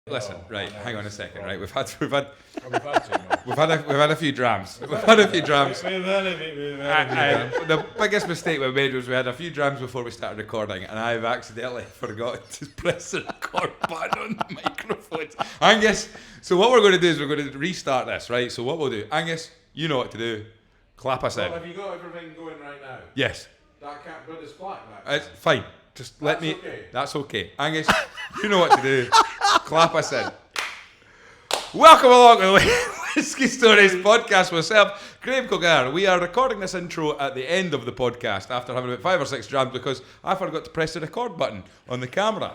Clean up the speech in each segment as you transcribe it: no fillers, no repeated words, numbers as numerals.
Listen, right, hang on a second, right? We've had a few drams. We've had a few drams. The biggest mistake we made was we had a few drams before we started recording, and I've accidentally forgot to press the record button on the microphones. Angus, so what we're going to do is we're going to restart this, right? So what we'll do, Angus, you know what to do. Clap us in. Have you got everything going right now? Yes. That can't put this black back. It's fine. Just let me. Okay. That's okay. Angus, you know what to do. Clap us in. Welcome along to the Whiskey Stories podcast with myself, Graham Cogar. We are recording this intro at the end of the podcast after having about 5 or 6 drams because I forgot to press the record button on the camera.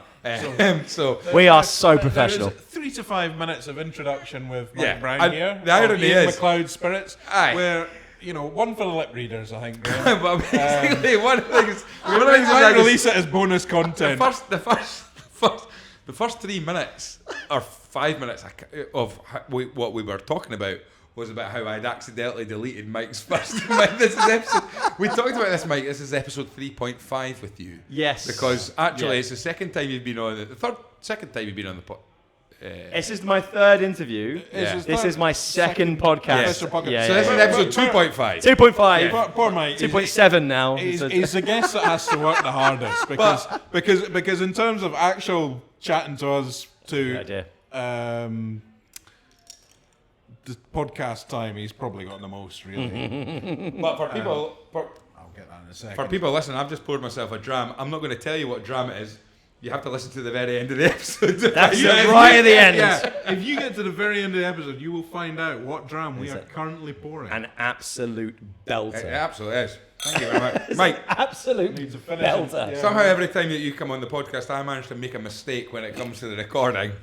So we are so professional. 3 to 5 minutes of introduction with Mike Yeah, Brown and here. the irony Ian is- Macleod Spirits. Aye. Where, you know, one for the lip readers, I think. but basically, one of the things We might release it as bonus content. The first 3 minutes or 5 minutes of what we were talking about was about how I'd accidentally deleted Mike's first. This is episode. We talked about this, Mike. This is episode 3.5 with you. Yes. Because actually, it's the second time you've been on the second time you've been on the podcast. This is my third interview. Yeah. This is my second podcast. Yes. Yeah, So this is episode 2.5. 2.5. Poor Mike. 2.7 now. He's the guest that has to work the hardest because in terms of actual chatting to us Good idea. The podcast time, he's probably got the most, really. But for people, I'll get that in a second. for people, listen, I've just poured myself a dram. I'm not going to tell you what dram it is. You have to listen to the very end of the episode. That's it, right at the end. Yeah, if you get to the very end of the episode, you will find out what dram we Is are it? currently pouring. An absolute belter. It absolutely is. Thank you very much. Mike, Absolute Need to finish belter. it. Yeah. somehow every time that you come on the podcast, I manage to make a mistake when it comes to the recording.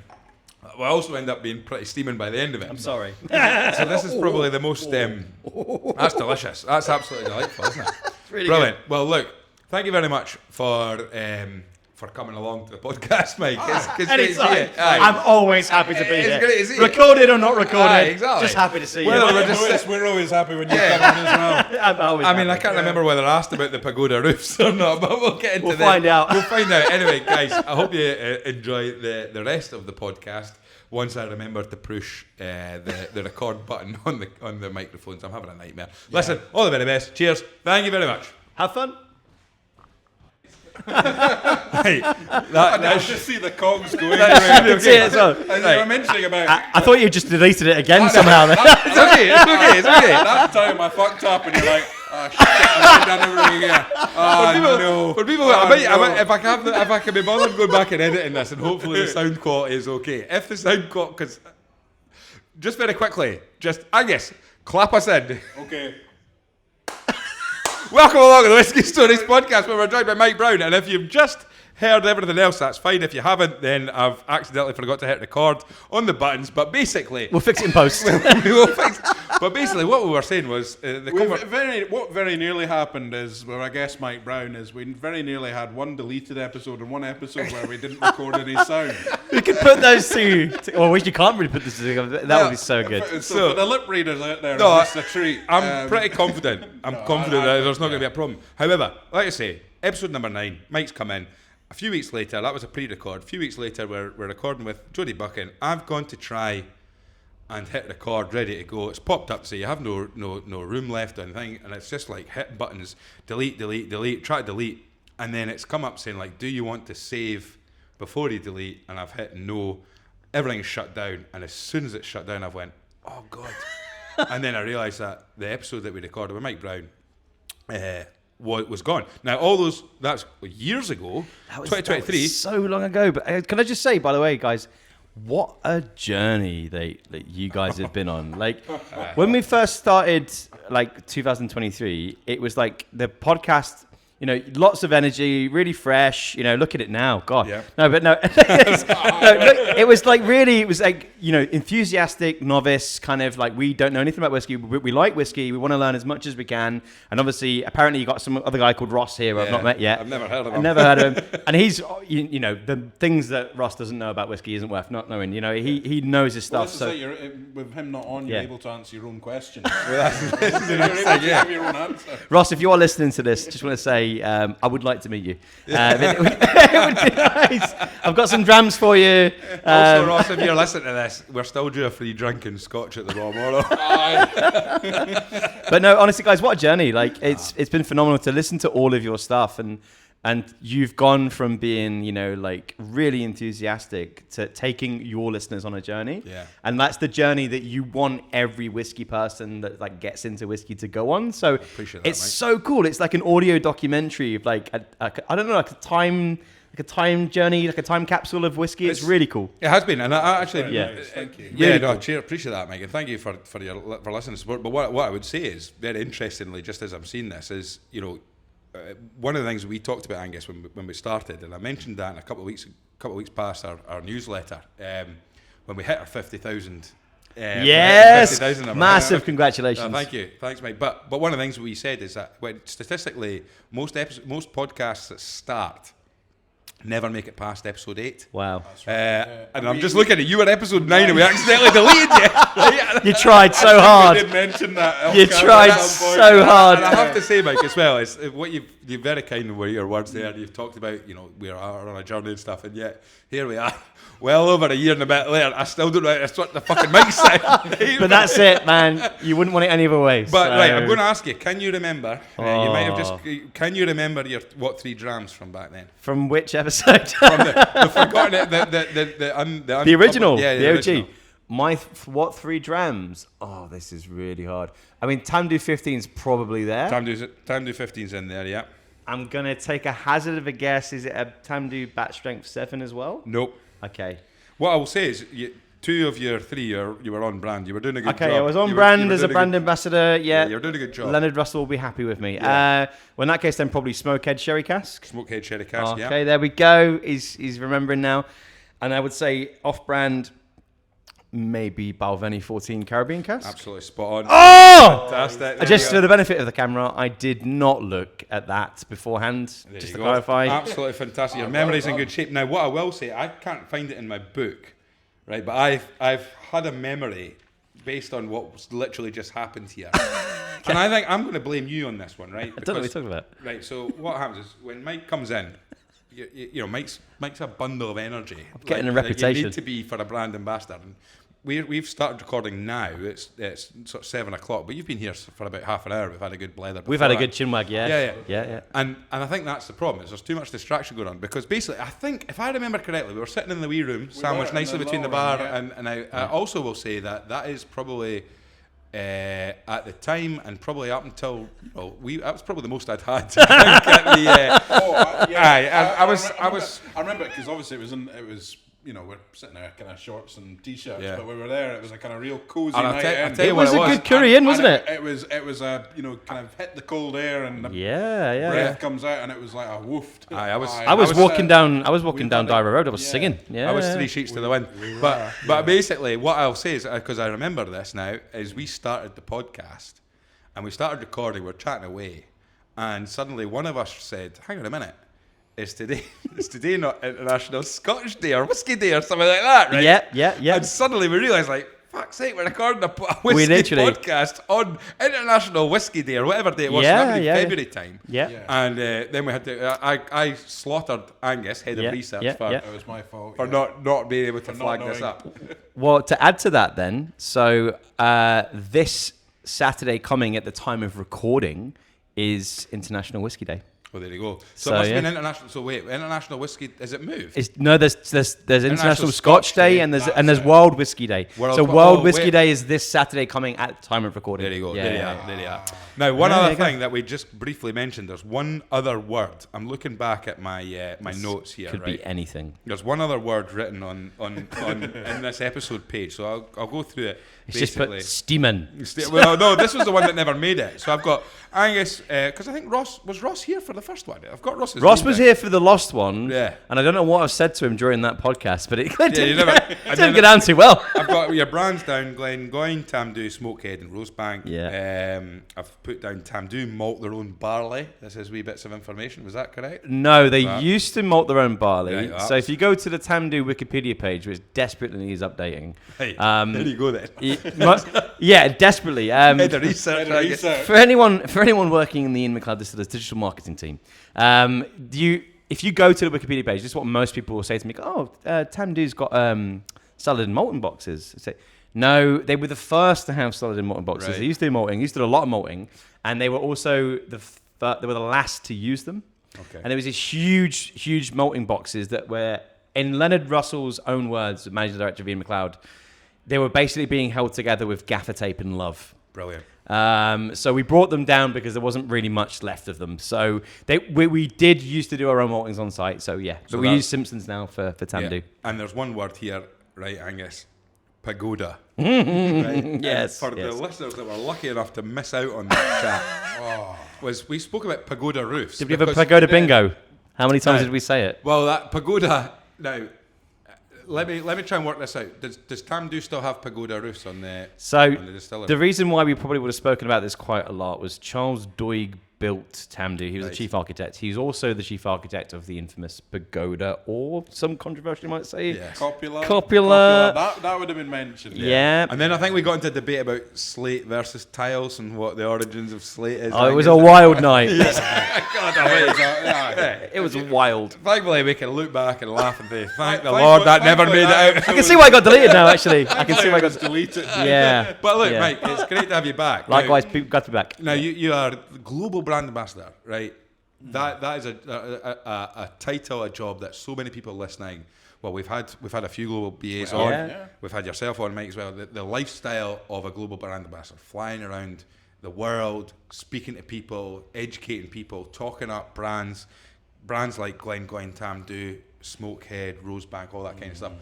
We also end up being pretty steaming by the end of it. I'm sorry. So this is probably the most... that's delicious. That's absolutely delightful, isn't it? Really Brilliant. Well, look, thank you very much for coming along to the podcast, Mike. It's great to see you. Anytime. Aye. I'm always happy to be It's here. great to see you. Recorded or not recorded. Aye, exactly. Just happy to see Well, you. we're just- We're always happy when you come in as well. I'm always I mean, happy. I can't remember whether I asked about the pagoda roofs or not, but we'll get into We'll that. find out. We'll find out. Anyway, guys, I hope you enjoy the rest of the podcast. Once I remember to push the record button on the microphones, I'm having a nightmare. Listen, all the very best. Cheers. Thank you very much. Have fun. Right, I just see the cogs going. I can see it as well. As you were mentioning about I thought you just deleted it again somehow. It's okay. that time I fucked up and you're like, oh shit, I've done everything again. Oh For people, I might, if I can be bothered going back and editing this, and hopefully the sound quality is okay. If the sound quality, because just very quickly, Angus, clap us in. Okay. Welcome along to the Whiskey Stories podcast where we're joined by Mike Brown. And if you've just heard everything else, that's fine. If you haven't, then I've accidentally forgot to hit record on the buttons. But basically, We'll fix it in post. we will fix. But basically, what we were saying was What very nearly happened is, well, I guess Mike Brown is, we very nearly had one deleted episode and one episode where we didn't record any sound. We could put those two. Well, you can't really put this together. That would be so good. So for the lip readers out there, No, it's a treat. I'm pretty confident. I'm confident that there's not going to be a problem. However, like I say, episode number 9, Mike's come in. A few weeks later, that was a pre-record. A few weeks later, we're recording with Jodie Buchan. I've gone to try and hit record, ready to go. It's popped up, so you have no room left or anything, and it's just like hit buttons, delete, try to delete, and then it's come up saying like, do you want to save before you delete? And I've hit no. Everything's shut down, and as soon as it's shut down, I've went, oh God. And then I realised that the episode that we recorded with Mike Brown was gone. Now, that's years ago, That was 2023. so long ago. But can I just say, by the way, guys, what a journey that you guys have been on. Like, when we first started, like 2023, it was like the podcast, you know, lots of energy, really fresh. You know, look at it now, God. Yeah. No, but no, it was like really, it was like, you know, enthusiastic, novice, kind of like we don't know anything about whiskey. We like whiskey. We want to learn as much as we can. And obviously, apparently, you got some other guy called Ross here who I've not met yet. I've never heard of him. I've never heard of him. And he's, you know, the things that Ross doesn't know about whiskey isn't worth not knowing. You know, he knows his Well, stuff. this is it, with him not on, you're Yeah. able to answer your own questions. Well, that's You're able to give your own answer. Ross, if you are listening to this, just want to say say, I would like to meet you. It would be nice. I've got some drams for you. Also, Ross, if you're listening to this, we're still due a free drink and scotch at the Raw Mono. But no, honestly, guys, what a journey! Like it's been phenomenal to listen to all of your stuff, and you've gone from being, you know, like really enthusiastic to taking your listeners on a journey. Yeah. And that's the journey that you want every whiskey person that like gets into whiskey to go on. So appreciate that, it's mate. so cool. It's like an audio documentary of like I don't know, like a time journey, like a time capsule of whiskey. It's really cool. It has been, and I actually, Yeah. Nice, thank you. Yeah, Really no, cool. cheers, appreciate that, Mike, and thank you for listening to support. But what I would say is, very interestingly, just as I'm seeing this, is, you know, one of the things we talked about, Angus, when we started, and I mentioned that in a couple of weeks past our newsletter, when we hit our 50,000. Yes, 50,000 number. massive congratulations. Thank you, thanks, Mike. But one of the things we said is that statistically, most podcasts that start never make it past episode 8. Wow. And I'm just looking at you at episode 9 and we accidentally deleted you. You tried so hard. We did mention that. You tried so hard. And I have to say, Mike, as well, is what you've very kind with your words there. You've talked about, you know, we are on a journey and stuff, and yet here we are, well over a year and a bit later. I still don't know how to sort the fucking mic sound. But that's it, man. You wouldn't want it any other way. But so. right, I'm going to ask you. Can you remember? You might have just. Can you remember your what 3 drams from back then? From which episode? From the forgotten, the original, yeah, the OG. original. What 3 drams? Oh, this is really hard. I mean, Tamdhu 15 is probably there. Tamdhu 15's in there, yeah. I'm gonna take a hazard of a guess. Is it a Tamdhu batch strength 7 as well? Nope. Okay. What I will say is, 2 of your 3, you were on brand. You were doing a good job. Okay, I was on You brand were as a doing brand good- ambassador. Yeah. you were doing a good job. Leonard Russell will be happy with me. Yeah. Well, in that case, then probably Smokehead Sherry Cask. Smokehead Sherry Cask, yeah. Okay, there we go. He's remembering now. And I would say off-brand, maybe Balvenie 14 Caribbean Cask. Absolutely spot on. Oh! Fantastic. There Just you for go. the benefit of the camera, I did not look at that beforehand, There just you to go. clarify. Absolutely fantastic. Your memory's in good shape. Now, what I will say, I can't find it in my book, right? But I've had a memory based on what's literally just happened here. And I think I'm going to blame you on this one, right? I don't know what you're talking about. Right, so what happens is when Mike comes in, you know, Mike's a bundle of energy. I'm getting a You reputation. need to be for a brand ambassador. And we've started recording now. It's sort of 7 o'clock, but you've been here for about half an hour. We've had a good blether. We've had a before good chinwag, yeah. Yeah. And I think that's the problem. Is there's too much distraction going on, because basically, I think if I remember correctly, we were sitting in the wee room, sandwiched nicely between the bar, and I also will say that is probably. At the time, and probably up until that was probably the most I'd had. I remember it because obviously it was you know, we're sitting there kind of shorts and t-shirts, Yeah. but we were there. It was a kind of real cozy And I'll night. tell in. you It what was a good curry in, wasn't it? It was a kind of hit the cold air and the Yeah. breath comes out, and it was like a woof. Aye, I was walking down done Dyra Road. I was yeah. singing. Yeah. I was 3 sheets to the wind. But basically, what I'll say is, because I remember this now, is we started the podcast and we started recording. We're chatting away, and suddenly one of us said, "Hang on a minute, is today not International Scotch Day or Whiskey Day or something like that?" Right? Yeah. And suddenly we realised, like, fuck's sake, we're recording a whiskey literally- podcast on International Whiskey Day or whatever day it was. Yeah, that would be yeah. February time. Yeah. And then we had to. I slaughtered Angus, head Yeah, of research, yeah, for yeah. It was my fault. for not being able to not flag this knowing. up. Well, to add to that, then, so this Saturday coming at the time of recording is International Whiskey Day. Well, there you go. So, So it must have yeah. been international. So wait, International Whiskey, has it moved? There's International Scotch Day and there's World Whiskey Day. World- So World oh, Whiskey wait. Day is this Saturday coming at the time of recording. There you go. Yeah, there yeah. you are. Now, one Yeah, there other you go. thing that we just briefly mentioned. There's one other word. I'm looking back at my my notes here. Could right? be anything. There's one other word written on in this episode page. So I'll go through it. It's just basically. put steaming. Well, no, this was the one that never made it. So I've got Angus, because I think Ross here for the first one. I've got Ross's. Ross name was down. here for the lost one. Yeah. And I don't know what I've said to him during that podcast, but it didn't, you never- it didn't go down too well. I've got your brands down: Glengoyne, Tamdhu, Smokehead, and Rosebank. Yeah. I've put down Tamdhu malt their own barley. This is wee bits of information. Was that correct? No, they used to malt their own barley. Yeah, yeah. So if you go to the Tamdhu Wikipedia page, which desperately needs updating. Hey, Um, there you go then. Yeah, desperately. Head of research. Research. For anyone working in the Ian Macleod Distillers digital marketing team, scene. If you go to the Wikipedia page, this is what most people will say to me. Oh, Tamdhu's got salad and malting boxes. I say, no, they were the first to have salad and malting boxes. They used to do malting. They used to do a lot of malting, and they were also the last to use them. Okay. And there was these huge malting boxes that were, in Leonard Russell's own words, the managing director of Ian Macleod, they were basically being held together with gaffer tape and love. Brilliant. So we brought them down because there wasn't really much left of them. So we did used to do our own maltings on site. So yeah, but we use Simpsons now for Tamdhu. Yeah. And there's one word here, right, Angus? Pagoda. Right? Yes. And for the listeners that were lucky enough to miss out on that chat, we spoke about pagoda roofs. Did we have a pagoda bingo? How many times did we say it? Well, that pagoda. Now, let me try and work this out. Does Tamdhu still have pagoda roofs on the distillery? The reason why we probably would have spoken about this quite a lot was Charles Doig built Tamdhu. He was the chief architect. He's also the chief architect of the infamous pagoda, or some controversially might say, Copula. That would have been mentioned. Yeah. And then I think we got into a debate about slate versus tiles and what the origins of slate is. Oh, it was a wild night. It was wild. Thankfully, we can look back and laugh and say, thank the Lord that never made it out. I can see why it got deleted now, actually. I can see why it got deleted. Yeah. But look, Mike, it's great to have you back. Likewise, people got to be back. Now, you are global brand ambassador, right? That is a title, a job that so many people listening. Well, we've had a few global BAs on. Yeah. We've had yourself on, Mike, as well. The lifestyle of a global brand ambassador, flying around the world, speaking to people, educating people, talking up brands like Glengoyne, Tamdhu, Smokehead, Rosebank, all that kind of stuff.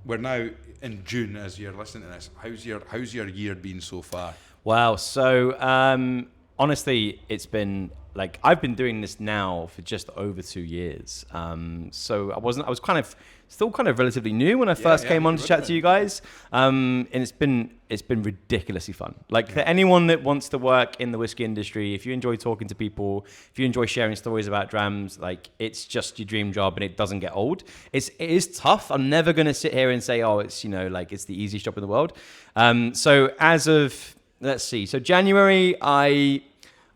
We're now in June as you're listening to this. How's your year been so far? Wow. So honestly, it's been like I've been doing this now for just over 2 years. So I was still kind of relatively new when I first came on to chat to you guys. And it's been ridiculously fun. Like for anyone that wants to work in the whiskey industry, if you enjoy talking to people, if you enjoy sharing stories about drams, like it's just your dream job and it doesn't get old. It is tough. I'm never going to sit here and say, oh, it's, like it's the easiest job in the world. So as of, let's see. So January,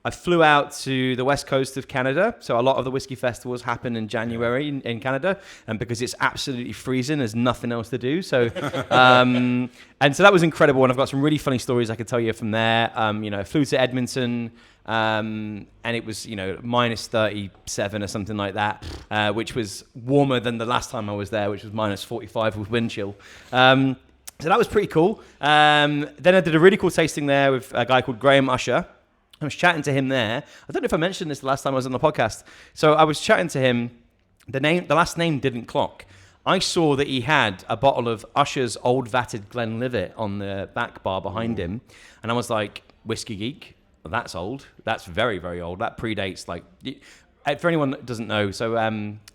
I flew out to the west coast of Canada. So a lot of the whiskey festivals happen in January in Canada. And because it's absolutely freezing, there's nothing else to do. So, and so that was incredible. And I've got some really funny stories I could tell you from there. I flew to Edmonton, and it was, minus 37 or something like that, which was warmer than the last time I was there, which was minus 45 with wind chill. So that was pretty cool. Then I did a really cool tasting there with a guy called Graham Usher. I was chatting to him there. I don't know if I mentioned this the last time I was on the podcast. So I was chatting to him. The last name didn't clock. I saw that he had a bottle of Usher's Old Vatted Glenlivet on the back bar behind him. And I was like, whiskey geek? Well, that's old. That's very, very old. That predates, for anyone that doesn't know, so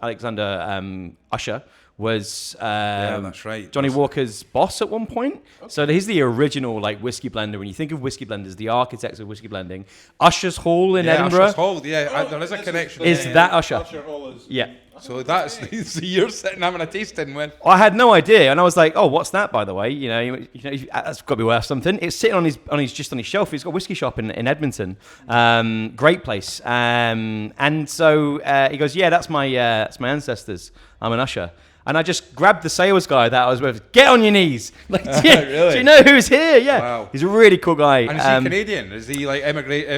Alexander Usher was that's right. Johnny Walker's boss at one point. Okay. So he's the original whiskey blender. When you think of whiskey blenders, the architects of whiskey blending, Usher's Hall in Edinburgh. Usher's Hall, there is a connection. Is that Usher? Usher Hall is. Yeah. So so you're sitting having a tasting with. I had no idea, and I was like, "Oh, what's that?" By the way, that's got to be worth something. It's sitting on his shelf. He's got a whiskey shop in Edmonton, great place. And so he goes, "Yeah, that's my ancestors. I'm an Usher." And I just grabbed the sales guy that I was with. Get on your knees. Really? Do you know who's here? Yeah. Wow. He's a really cool guy. And is he Canadian? Is he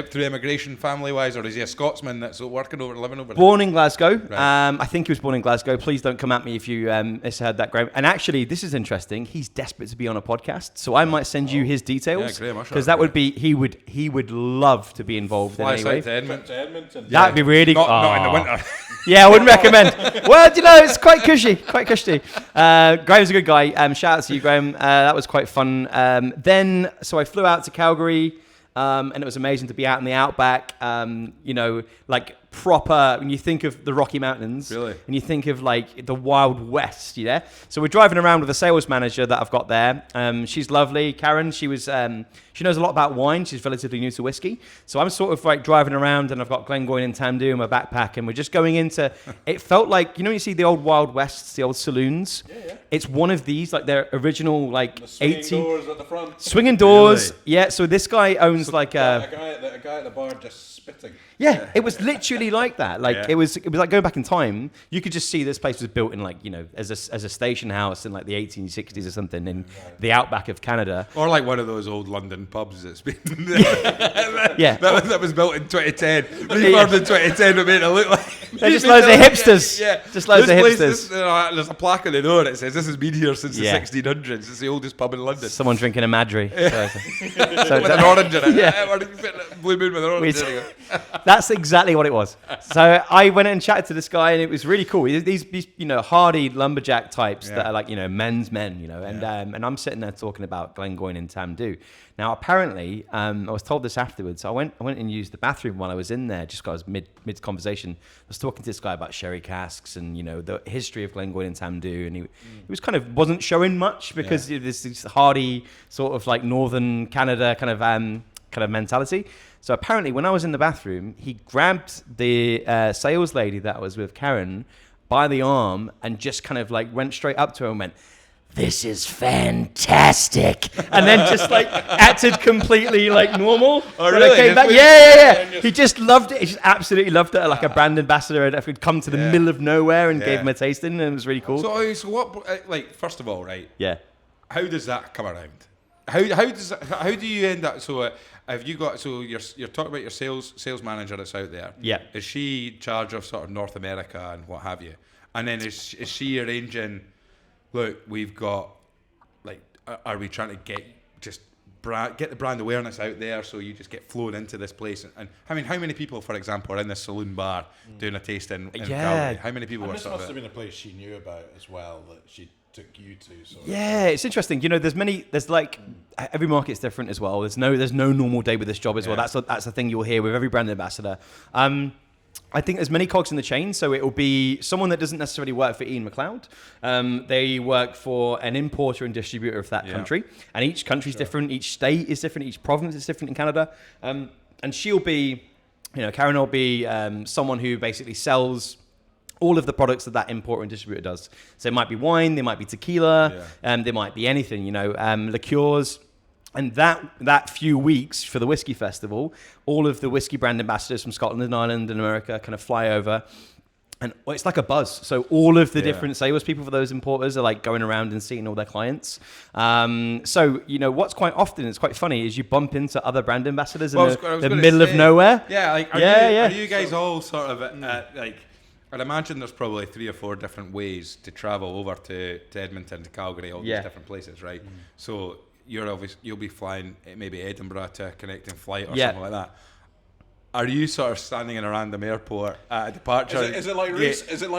through immigration family-wise, or is he a Scotsman that's living over there? Born in Glasgow. Right. I think he was born in Glasgow. Please don't come at me if you misheard that, Graham. And actually, this is interesting. He's desperate to be on a podcast, so I might send you his details. Yeah, Graham Usher. Because that would be he would love to be involved in any way. To Edmonton. That'd be really not in the winter. Yeah, I wouldn't recommend. Well, it's quite cushy. Graham's a good guy. Shout out to you, Graham. That was quite fun. So I flew out to Calgary, and it was amazing to be out in the outback. Proper, when you think of the Rocky Mountains, really? And you think of the Wild West, So we're driving around with a sales manager that I've got there. She's lovely, Karen. She knows a lot about wine. She's relatively new to whiskey. So I'm sort of driving around, and I've got Glengoyne and Tamdhu in my backpack, and we're just going into. It felt like you see the old Wild Wests, the old saloons. Yeah. It's one of these, their original the swinging 18 doors at the front. Swinging doors. Really? Yeah. So this guy owns a guy at the bar just spitting. Yeah, it was literally like that. Like it was like going back in time. You could just see this place was built in as a station house in like the 1860s or something in the outback of Canada, or like one of those old London pubs that's been that was built in 2010. Refurbed in 2010 to make it look like they're just loads of hipsters. Yeah, just loads of hipsters. There's a plaque on the door that says this has been here since the 1600s. It's the oldest pub in London. Someone drinking a Madry. So with an orange in it. Yeah. Blue moon with an orange in it. That's exactly what it was. So I went and chatted to this guy, and it was really cool. These hardy lumberjack types that are like men's men, and I'm sitting there talking about Glengoyne and Tamdhu. Now apparently, I was told this afterwards. I went and used the bathroom while I was in there, just because I was mid conversation. I was talking to this guy about sherry casks and the history of Glengoyne and Tamdhu, and he was wasn't showing much because this hardy sort of like northern Canada kind of mentality. So apparently, when I was in the bathroom, he grabbed the sales lady that was with Karen by the arm and just kind of like went straight up to her and went, "This is fantastic," and then just like acted completely like normal. Oh, really? I came back. Yeah. He just loved it. He just absolutely loved it. Like a brand ambassador had come to the middle of nowhere and gave him a tasting, and it was really cool. So what? Like, first of all, right? Yeah. How does that come around? How do you end up? So have you got? So you're talking about your sales manager that's out there. Yeah. Is she in charge of sort of North America and what have you? And then is she arranging? Look, we've got like, are we trying to get the brand awareness out there so you just get flown into this place? And I mean, how many people, for example, are in this saloon bar doing a tasting in Calgary? How many people were this sort must of have been a place she knew about as well that she took you to. It's interesting. There's like every market's different as well. There's no normal day with this job as well. That's the thing you'll hear with every brand ambassador. I think there's many cogs in the chain, so it will be someone that doesn't necessarily work for Ian Macleod. They work for an importer and distributor of that country, and each country's different, each state is different, each province is different in Canada. And she'll be, Karen will be someone who basically sells all of the products that importer and distributor does. So it might be wine, there might be tequila, there might be anything, liqueurs. And that few weeks for the Whisky Festival, all of the whiskey brand ambassadors from Scotland and Ireland and America kind of fly over. And it's like a buzz. So all of the different salespeople for those importers are like going around and seeing all their clients. So, what's quite often, it's quite funny, is you bump into other brand ambassadors in the middle of nowhere. Yeah, like, are you guys all sort of like... I'd imagine there's probably 3 or 4 different ways to travel over to Edmonton, to Calgary, all these different places, right? So... you'll be flying maybe Edinburgh to a connecting flight or something like that. Are you sort of standing in a random airport at a departure? Is it like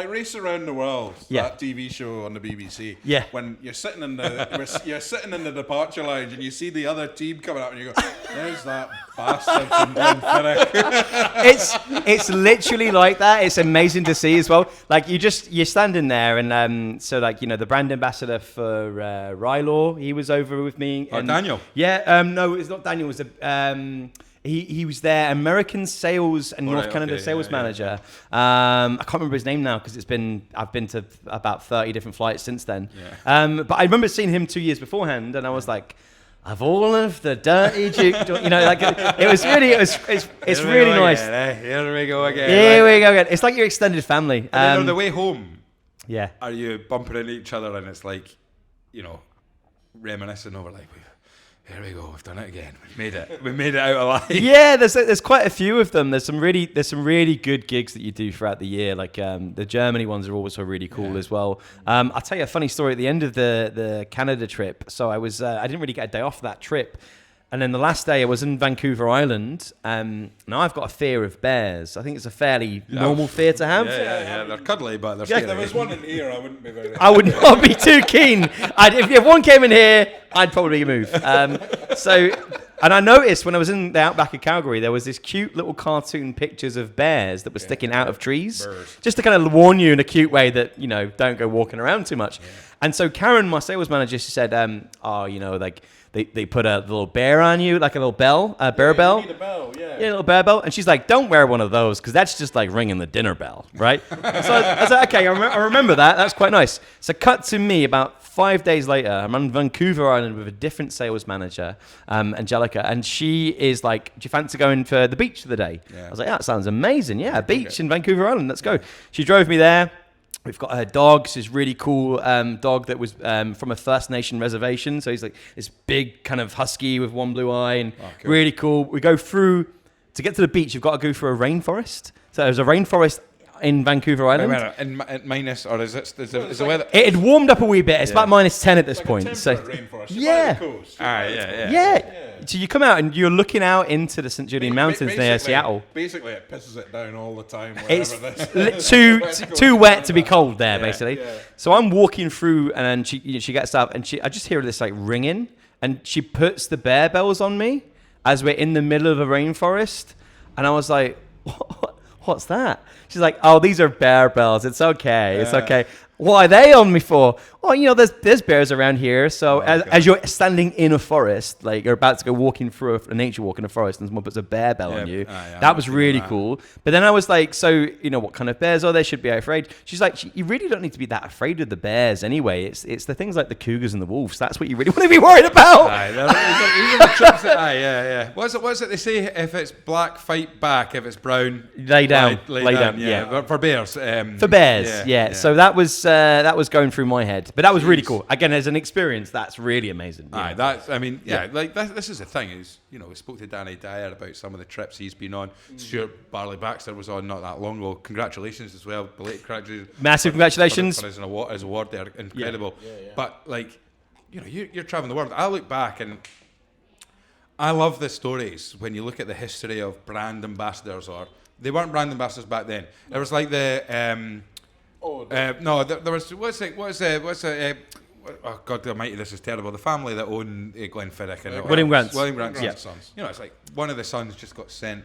Race Around the World? That TV show on the BBC. Yeah. When you're sitting in the departure lounge and you see the other team coming up and you go, "There's that bastard from Glenfiddich." It's literally like that. It's amazing to see as well. Like you're standing there, and so like the brand ambassador for Rylaw, he was over with me. And Daniel. Yeah. No, it's not Daniel. It was He was their American sales and North Canada sales manager. I can't remember his name now because I've been to about 30 different flights since then. Yeah. But I remember seeing him 2 years beforehand, and I was like, of all of the dirty Duke, it's really nice. Here we go again. Here we go again. It's like your extended family. And then on the way home, are you bumping into each other and it's like, reminiscing over like, here we go, we've done it again. We made it out alive. Yeah, there's quite a few of them. There's some really good gigs that you do throughout the year. Like the Germany ones are also really cool as well. I'll tell you a funny story at the end of the Canada trip. So I didn't really get a day off that trip. And then the last day I was in Vancouver Island. Now I've got a fear of bears. I think it's a fairly normal fear to have. Yeah. They're cuddly, but they're scary. If there was one in here, I wouldn't be very... I would not be too keen. If one came in here, I'd probably move. And I noticed when I was in the outback of Calgary, there was this cute little cartoon pictures of bears that were sticking out of trees. Just to kind of warn you in a cute way that, don't go walking around too much. Yeah. And so Karen, my sales manager, she said, they put a little bear on you, like a little bell, a bear bell. You need a bell, a little bear bell. And she's like, don't wear one of those because that's just like ringing the dinner bell, right? So I was like, okay, I remember that. That's quite nice. So cut to me about 5 days later, I'm on Vancouver Island with a different sales manager, Angelica, and she is like, do you fancy going for the beach for the day? Yeah. I was like, that sounds amazing. Yeah, a beach in Vancouver Island. Let's go. She drove me there. We've got her dog. She's really cool dog that was from a First Nation reservation. So he's like this big kind of husky with one blue eye and really cool. We go through, to get to the beach, you've got to go through a rainforest. So there's a rainforest in Vancouver Island. In minus, or is the weather? It had warmed up a wee bit. It's about -10 at this point. So Yeah. So you come out and you're looking out into the St. Julian Mountains near Seattle. Basically, it pisses it down all the time. It's too wet to be cold there, basically. Yeah. So I'm walking through, and then she gets up, and I just hear this like ringing, and she puts the bear bells on me as we're in the middle of a rainforest, and I was like, what's that? She's like, oh, these are bear bells. It's okay. It's okay. What are they on me for? Well, you know, there's bears around here. So as you're standing in a forest, like you're about to go walking through a nature walk in a forest, and someone puts a bear bell on you. That was really cool. But then I was like, so, you know, what kind of bears are there? Should be afraid. She's like, you really don't need to be that afraid of the bears anyway. It's the things like the cougars and the wolves. That's what you really want to be worried about. What's it they say? If it's black, fight back. If it's brown, lay down. Yeah. For bears. For bears, yeah. So that was going through my head, but that was really cool. Again, as an experience, that's really amazing. Like this is the thing is, you know, we spoke to Danny Dyer about some of the trips he's been on. Stuart Barley Baxter was on not that long ago. Congratulations as well, belated congratulations. Massive congratulations for his award there, incredible. But like, you know, you're traveling the world. I look back and I love the stories when you look at the history of brand ambassadors, or they weren't brand ambassadors back then. There was like the. There was oh God Almighty, this is terrible. The family that own Glenfiddich and William Grant's sons. You know, it's like one of the sons just got sent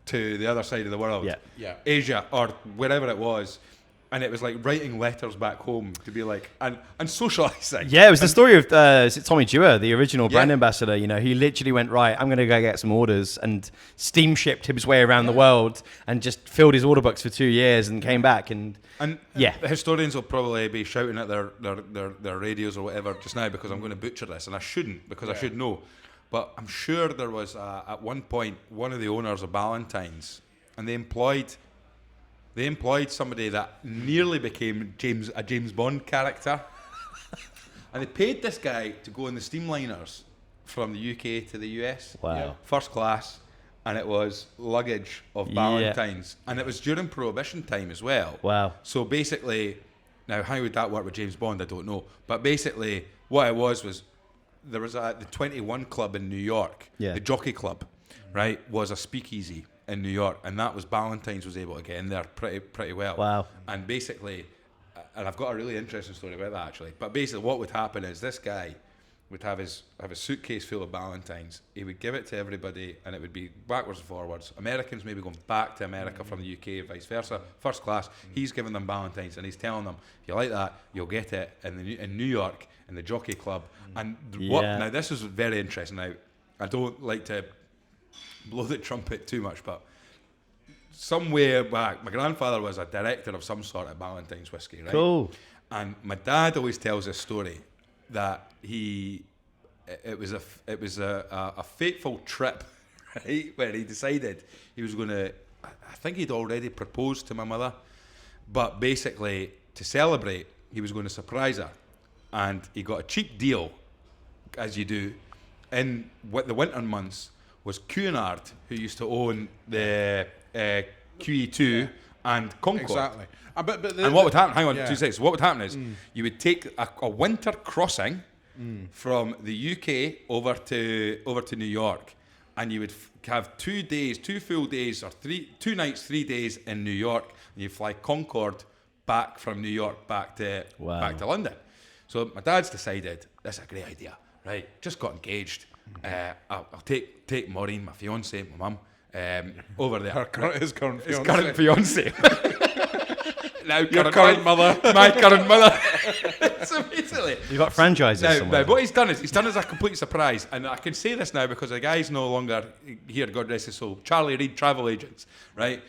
to the other side of the world, Asia or wherever it was, and it was like writing letters back home to be like and socialising. Yeah, it was the story of Tommy Dewar, the original brand ambassador. You know, he literally went, right, I'm going to go get some orders, and steamshipped his way around the world and just filled his order books for 2 years and came back and the historians will probably be shouting at their radios or whatever just now because I'm going to butcher this, and I shouldn't because I should know. But I'm sure there was at one point one of the owners of Ballantyne's, and they employed somebody that nearly became a James Bond character, and they paid this guy to go in the steamliners from the UK to the US. Wow, first class. And it was luggage of Ballantyne's. And it was during Prohibition time as well. Wow. So basically, now how would that work with James Bond? I don't know. But basically, what it was there was the 21 Club in New York, the Jockey Club, right, was a speakeasy in New York. And that was Ballantyne's was able to get in there pretty well. Wow. And basically, and I've got a really interesting story about that actually. But basically what would happen is this guy would have a suitcase full of Ballantynes. He would give it to everybody, and it would be backwards and forwards. Americans maybe going back to America from the UK, vice versa. First class, he's giving them Ballantynes, and he's telling them, if you like that, you'll get it in New York, in the Jockey Club. And now this is very interesting. Now, I don't like to blow the trumpet too much, but somewhere back, my grandfather was a director of some sort at Ballantyne's Whisky, right? Cool. And my dad always tells this story that it was a fateful trip, right, where he decided he was going to, I think he'd already proposed to my mother, but basically to celebrate he was going to surprise her, and he got a cheap deal, as you do, in the winter months. Was Cunard, who used to own the QE2 and Concord. Exactly. And what would happen? Hang on, 2 seconds. What would happen is you would take a winter crossing from the UK over to New York, and you would have 2 days, 2 full days, or 2 nights, 3 days in New York, and you fly Concord back from New York back to London. So my dad's decided that's a great idea, right? Just got engaged. I'll take Maureen, my fiance, my mum, over there. His current fiance. Now Your current mother. My current mother. So basically, you got franchises. Now, what he's done as a complete surprise, and I can say this now because the guy's no longer here, God rest his soul. Charlie Reid Travel Agents, right?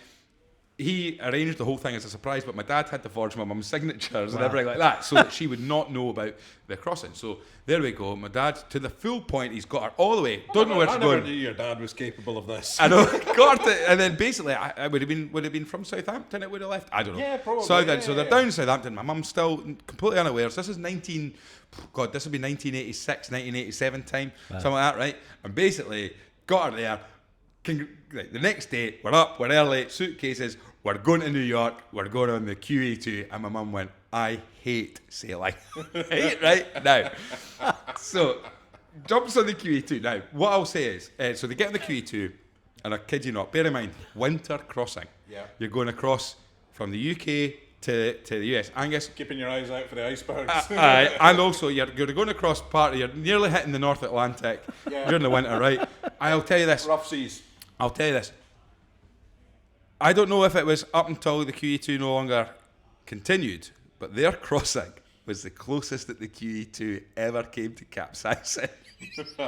he arranged the whole thing as a surprise, but my dad had to forge my mum's signatures and everything like that so that she would not know about the crossing. So there we go. My dad, to the full point, he's got her all the way. Don't know where she's going. I never knew your dad was capable of this. I know. Got it. And then basically, I would have been from Southampton. It would have left. I don't know. Yeah, probably. So they're down in Southampton. My mum's still completely unaware. So this is this would be 1986, 1987 time, something like that, right? And basically, got her there. The next day, we're up, we're early, suitcases, we're going to New York, we're going on the QE2, and my mum went, I hate sailing. right? Now, so, jumps on the QE2. Now, what I'll say is, so they get on the QE2, and I kid you not, bear in mind, winter crossing. Yeah. You're going across from the UK to the US. Angus. Keeping your eyes out for the icebergs. And also, you're going across you're nearly hitting the North Atlantic during the winter, right? I'll tell you this. Rough seas. I'll tell you this. I don't know if it was up until the QE2 no longer continued, but their crossing was the closest that the QE2 ever came to capsizing.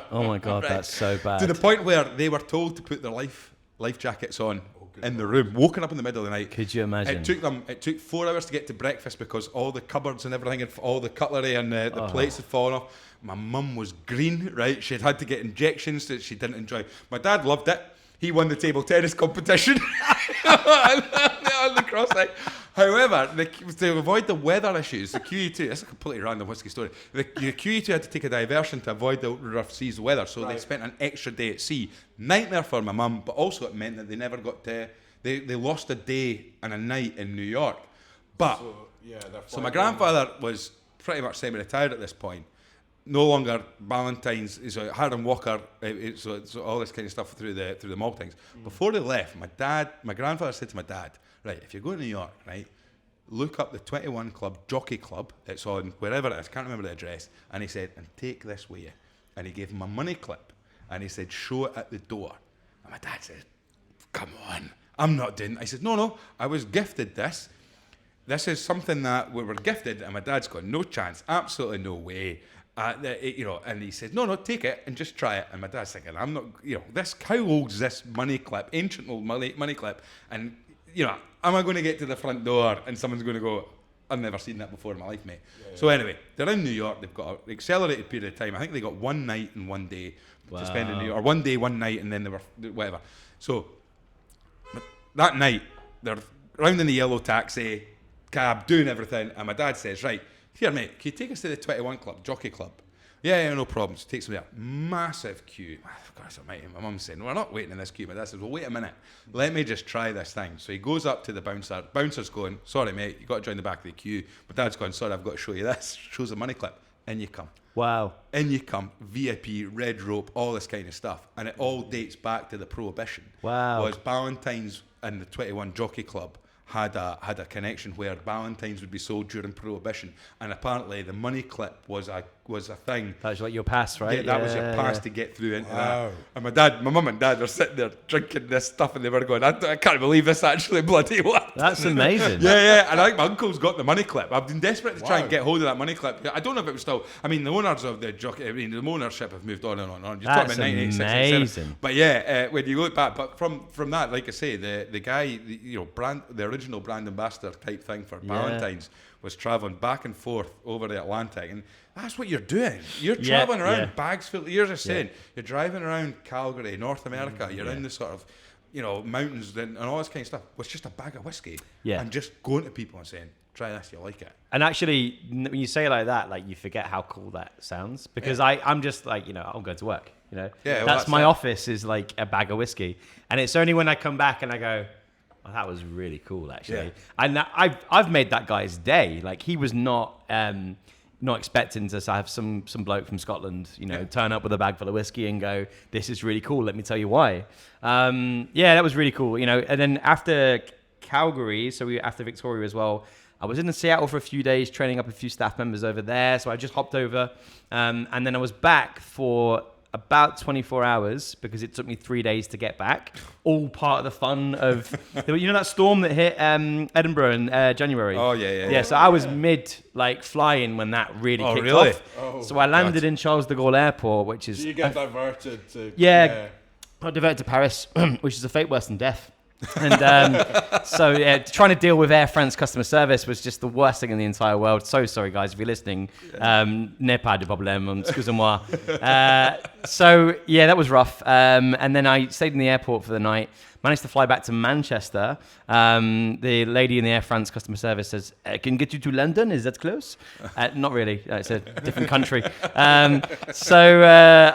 Oh my God, right? That's so bad. To the point where they were told to put their life jackets on in the room, woken up in the middle of the night. Could you imagine? It took 4 hours to get to breakfast because all the cupboards and everything, and all the cutlery and the plates had fallen off. My mum was green, right? She'd had to get injections that she didn't enjoy. My dad loved it. He won the table tennis competition on the crossing. However, to avoid the weather issues, the QE2, this is a completely random whiskey story, the QE2 had to take a diversion to avoid the rough seas weather, so they spent an extra day at sea. Nightmare for my mum, but also it meant that they never got to, they lost a day and a night in New York. But, so my grandfather was pretty much semi-retired at this point. No longer Valentine's, so Haddon Walker, so all this kind of stuff through the maltings. Before they left, my grandfather said to my dad, right, if you're going to New York, right, look up the 21 Club Jockey Club. It's on wherever it is, can't remember the address. And he said, and take this with you. And he gave him a money clip, and he said, show it at the door. And my dad said, come on, I'm not doing it. I said, no, I was gifted this. This is something that we were gifted, and my dad's gone, no chance, absolutely no way. And he said, no, take it and just try it. And my dad's thinking, I'm not, how old is this money clip, ancient old money clip? And, am I going to get to the front door and someone's going to go, I've never seen that before in my life, mate. Yeah. So anyway, they're in New York. They've got an accelerated period of time. I think they got 1 night and 1 day to spend in New York, or 1 day, 1 night, and then they were whatever. So that night, they're round in the yellow taxi, cab, doing everything. And my dad says, right, here, mate, can you take us to the 21 Club, Jockey Club? Yeah, no problem. So takes me there. Massive queue. Gosh almighty, my mum's saying, we're not waiting in this queue. My dad says, well, wait a minute. Let me just try this thing. So he goes up to the bouncer. Bouncer's going, sorry, mate, you got to join the back of the queue. My dad's going, sorry, I've got to show you this. Shows a money clip. In you come. Wow. In you come. VIP, red rope, all this kind of stuff. And it all dates back to the Prohibition. Wow. Was Ballantyne's and the 21 Jockey Club had a connection where Ballantynes would be sold during Prohibition, and apparently the money clip was a thing. That was like your pass, right? Yeah, that was your pass to get through into that. And my mum and dad were sitting there drinking this stuff, and they were going, I can't believe this actually bloody worked. That's amazing. Yeah. And I think my uncle's got the money clip. I've been desperate to try and get hold of that money clip. I don't know if it was still. I mean, the owners of the jockey, the ownership have moved on and on and on. You're That's talking about 1986. But yeah, when you look back, but from that, like I say, the guy, the original brand ambassador type thing for Ballantynes was travelling back and forth over the Atlantic, and that's what you're doing. You're travelling around, bags full. You're just saying, you're driving around Calgary, North America. You're in the sort of, mountains and all this kind of stuff with just a bag of whiskey, and just going to people and saying, try this, you like it. And actually, when you say it like that, like you forget how cool that sounds, because I'm just like, I'm going to work. That's my office is like a bag of whiskey, and it's only when I come back and I go, oh, that was really cool, actually. And I've made that guy's day. Like, he was not expecting to have some bloke from Scotland, turn up with a bag full of whiskey and go, this is really cool, let me tell you why. That was really cool, And then after Calgary, after Victoria as well, I was in Seattle for a few days, training up a few staff members over there. So I just hopped over, and then I was back for about 24 hours because it took me 3 days to get back. All part of the fun of, that storm that hit Edinburgh in January? Oh, yeah. So I was flying when that really kicked off. Oh, so I landed in Charles de Gaulle Airport, which is... So you get diverted to... I got diverted to Paris, which is a fate worse than death. And so trying to deal with Air France customer service was just the worst thing in the entire world. So sorry, guys, if you're listening. N'est pas de problème, excusez-moi. So, yeah, that was rough. And then I stayed in the airport for the night. Managed to fly back to Manchester. The lady in the Air France customer service says, can get you to London? Is that close? Not really. It's a different country. So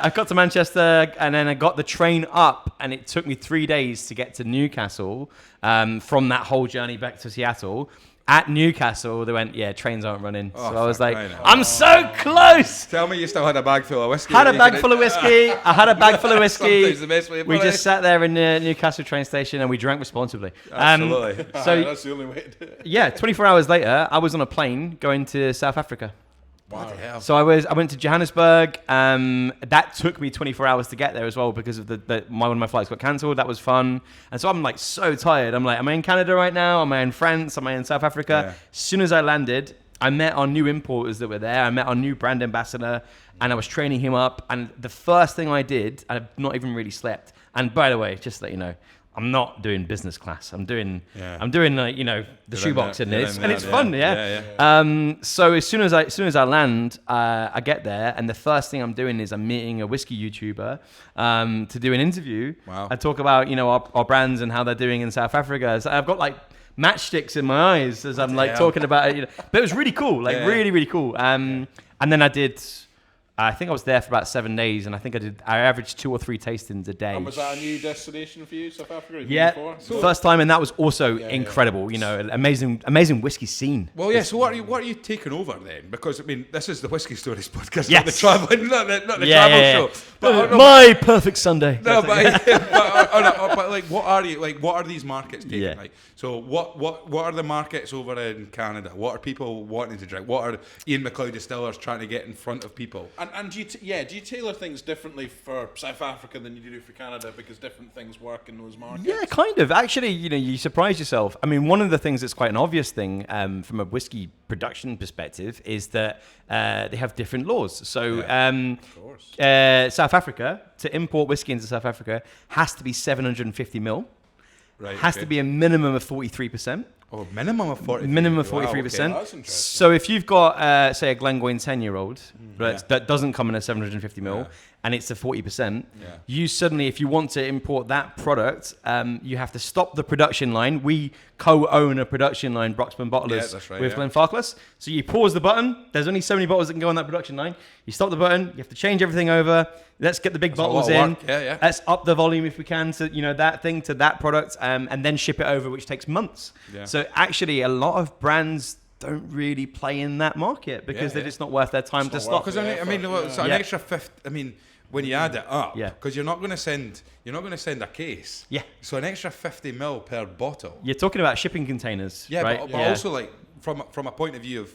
I got to Manchester and then I got the train up and it took me 3 days to get to Newcastle from that whole journey back to Seattle. At Newcastle, they went, trains aren't running. So I was like, I'm so close. Tell me you still had a bag full of whiskey. Had a bag full of whiskey. I had a bag full of whiskey. Sometimes the best way of We putting just it. sat there in the Newcastle train station and we drank responsibly. Absolutely. So That's the only way to do it. yeah, 24 hours later, I was on a plane going to South Africa. Bloody hell. So I went to Johannesburg. That took me 24 hours to get there as well because of one of my flights got cancelled. That was fun. And so I'm like so tired. I'm like, am I in Canada right now? Am I in France? Am I in South Africa? Yeah. As soon as I landed, I met our new importers that were there. I met our new brand ambassador and I was training him up. And the first thing I did, I've not even really slept. And by the way, just to let you know, I'm not doing business class. I'm doing like, the shoebox in this, and it's fun. So as soon as I land, I get there, and the first thing I'm doing is I'm meeting a whiskey YouTuber to do an interview. Wow. I talk about our brands and how they're doing in South Africa. So I've got like matchsticks in my eyes as I'm like talking about it. But it was really cool, really, really cool. And then I think I was there for about 7 days, and I averaged 2 or 3 tastings a day. And was that a new destination for you, South Africa? Yeah, Before? first time, and that was also incredible. An amazing whiskey scene. Well, yeah. So what are you taking over then? Because I mean, this is the Whiskey Stories podcast, Yes. not the travel, not the travel show. But My perfect Sunday. no, but like, what are these markets taking? Yeah. Like, so what are the markets over in Canada? What are people wanting to drink? What are Ian Macleod Distillers trying to get in front of people? And do you tailor things differently for South Africa than you do for Canada because different things work in those markets? Yeah, kind of. Actually, you surprise yourself. I mean, one of the things that's quite an obvious thing from a whiskey production perspective is that they have different laws. So South Africa, to import whiskey into South Africa, has to be 750 ml. Right. Has to be a minimum of 43%. Oh, minimum of 43%. Minimum of Wow, 43%. okay. That's interesting. So if you've got, say, a Glengoyne 10-year-old that doesn't come in a 750 ml and it's a 40%, you suddenly, if you want to import that product, you have to stop the production line. We co-own a production line, Broxman Bottlers, that's right, with Glenfarclas. So you pause the button. There's only so many bottles that can go on that production line. You stop the button. You have to change everything over. Let's get the big bottles in. Work. Yeah. Let's up the volume if we can to that thing to that product, and then ship it over, which takes months. Yeah. So actually, a lot of brands don't really play in that market because they're just not worth their time to stop. Because an extra 50. I mean, when you add it up, because you're not going to send a case. Yeah. So an extra 50 ml per bottle. You're talking about shipping containers, Yeah, right? but also like from a point of view of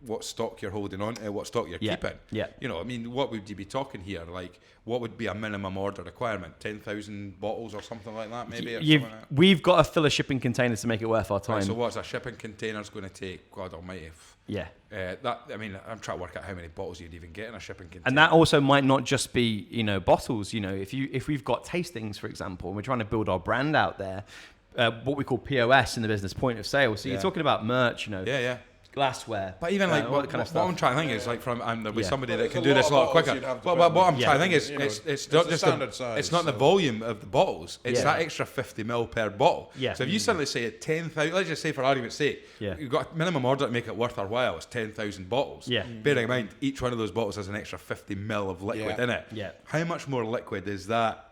what stock you're holding on to, what stock you're keeping. Yeah. I mean, what would you be talking here? Like, what would be a minimum order requirement? 10,000 bottles or something like that, maybe? Or something like that? We've got to fill a shipping container to make it worth our time. Right, so what's a shipping container's going to take? God almighty. Yeah. I'm trying to work out how many bottles you'd even get in a shipping container. And that also might not just be, bottles. If we've got tastings, for example, and we're trying to build our brand out there, what we call POS in the business, point of sale. So you're talking about merch, glassware. But even like all that kind of what stuff. I'm trying to think is like there'll be somebody that can there's do a this a lot lot of quicker. bottles you'd have to But put what in. I'm trying to think is it's not a just standard size, it's not the so- volume of the bottles. It's that extra 50 ml per bottle. Yeah. So if you suddenly say 10,000, let's just say for argument's sake, you've got a minimum order to make it worth our while. It's 10,000 bottles. Yeah. Bearing in mind each one of those bottles has an extra 50 ml of liquid in it. Yeah. How much more liquid is that?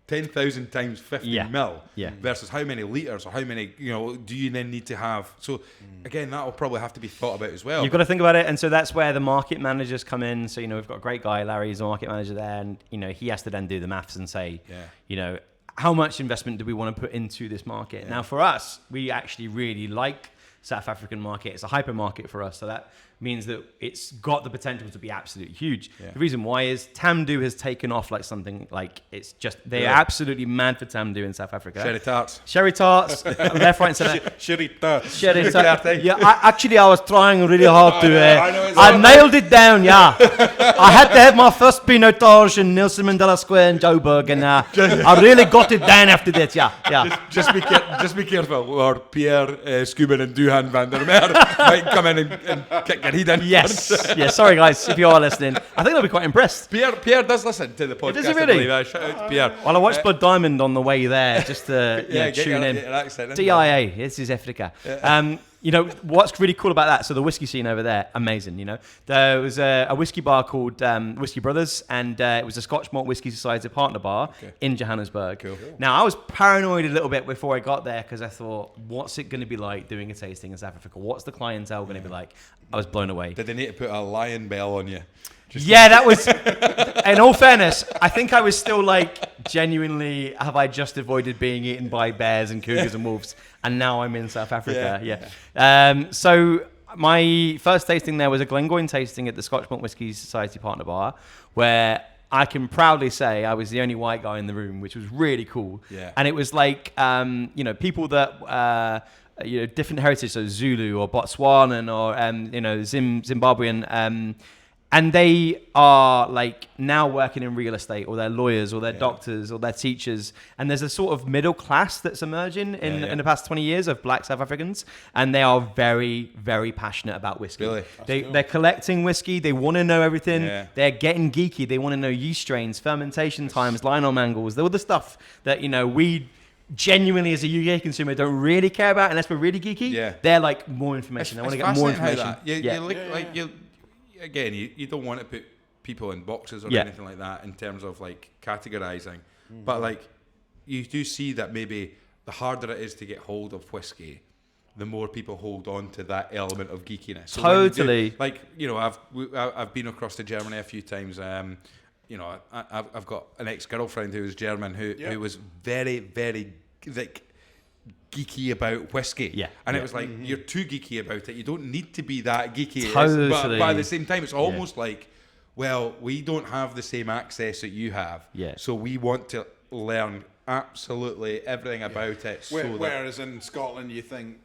10,000 times 50 ml versus how many litres or how many do you then need to have? So again, that will probably have to be thought about as well. You've got to think about it, and so that's where the market managers come in. So we've got a great guy, Larry's the market manager there, and he has to then do the maths and say, how much investment do we want to put into this market? Now for us, we actually really like South African market. It's a hyper market for us, so that means that it's got the potential to be absolutely huge. The reason why is Tamdhu has taken off like something like it's just they're absolutely mad for Tamdhu in South Africa. Sherry tarts, left, right, and centre. Sherry tarts. Yeah, I was trying really hard to. I nailed it down, yeah. I had to have my first pinotage in Nelson Mandela Square in Joburg, and I really got it down after that, yeah. Just be careful, or Pierre Scuban and Duhan van der Meer might come in and kick your head in. Yes, yeah. Sorry, guys, if you are listening, I think they'll be quite impressed. Pierre does listen to the podcast. Does he really? Shout out to Pierre. Well, I watched Blood Diamond on the way there, just to tune in. DIA, this is Africa. You know, what's really cool about that, so the whiskey scene over there, amazing, you know. There was a whiskey bar called Whiskey Brothers, and it was a Scotch Malt Whiskey Society partner bar in Johannesburg. Cool. Now, I was paranoid a little bit before I got there, because I thought, what's it going to be like doing a tasting in South Africa? What's the clientele going to be like? I was blown away. Did they need to put a lion bell on you? That was, in all fairness, I think I was still like, genuinely, have I just avoided being eaten by bears and cougars and wolves? And now I'm in South Africa, so my first tasting there was a Glengoyne tasting at the Scotch Malt Whiskey Society partner bar, where I can proudly say I was the only white guy in the room, which was really cool. Yeah. And it was like, people that... different heritage, so Zulu or Botswanan or Zimbabwean, and they are like now working in real estate, or they're lawyers, or they're doctors, or they're teachers. And there's a sort of middle class that's emerging in the past 20 years of black South Africans, and they are very, very passionate about whiskey. Really? They're collecting whiskey. They want to know everything. Yeah. They're getting geeky. They want to know yeast strains, fermentation times, line on mangles, all the stuff that we genuinely as a UK consumer don't really care about unless we're really geeky. Yeah. They're like more information. I want to get more information. You don't want to put people in boxes or anything like that in terms of like categorizing. But like you do see that maybe the harder it is to get hold of whiskey, the more people hold on to that element of geekiness. So totally. I've been across to Germany a few times. I've got an ex-girlfriend who was German who was very, very like geeky about whiskey. And it was like, you're too geeky about it. You don't need to be that geeky. Totally. But at the same time, it's almost like, well, we don't have the same access that you have. So we want to learn absolutely everything about it. Whereas in Scotland, you think,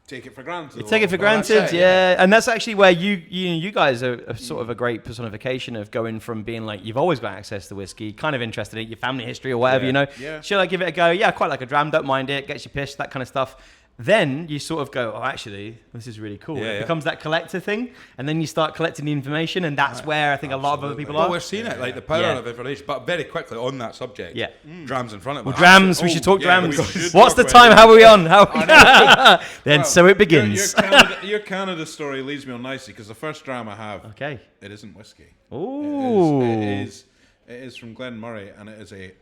take it for granted. You take it for granted, and that's actually where you guys are sort of a great personification of going from being like, you've always got access to whiskey, kind of interested in it, your family history or whatever, should I give it a go? Yeah, I quite like a dram, don't mind it, gets you pissed, that kind of stuff. Then you sort of go, oh, actually, this is really cool. It becomes that collector thing, and then you start collecting the information, and that's where I think a lot of other people are. Well, we're seeing it, like the power of information. But very quickly on that subject, Drams in front of us. Well, Drams, we should talk Drams. What's the time? How are we on? Then so it begins. Your Canada story leads me on nicely, because the first dram I have, it isn't whiskey. Ooh. It is from Glen Murray, and it is a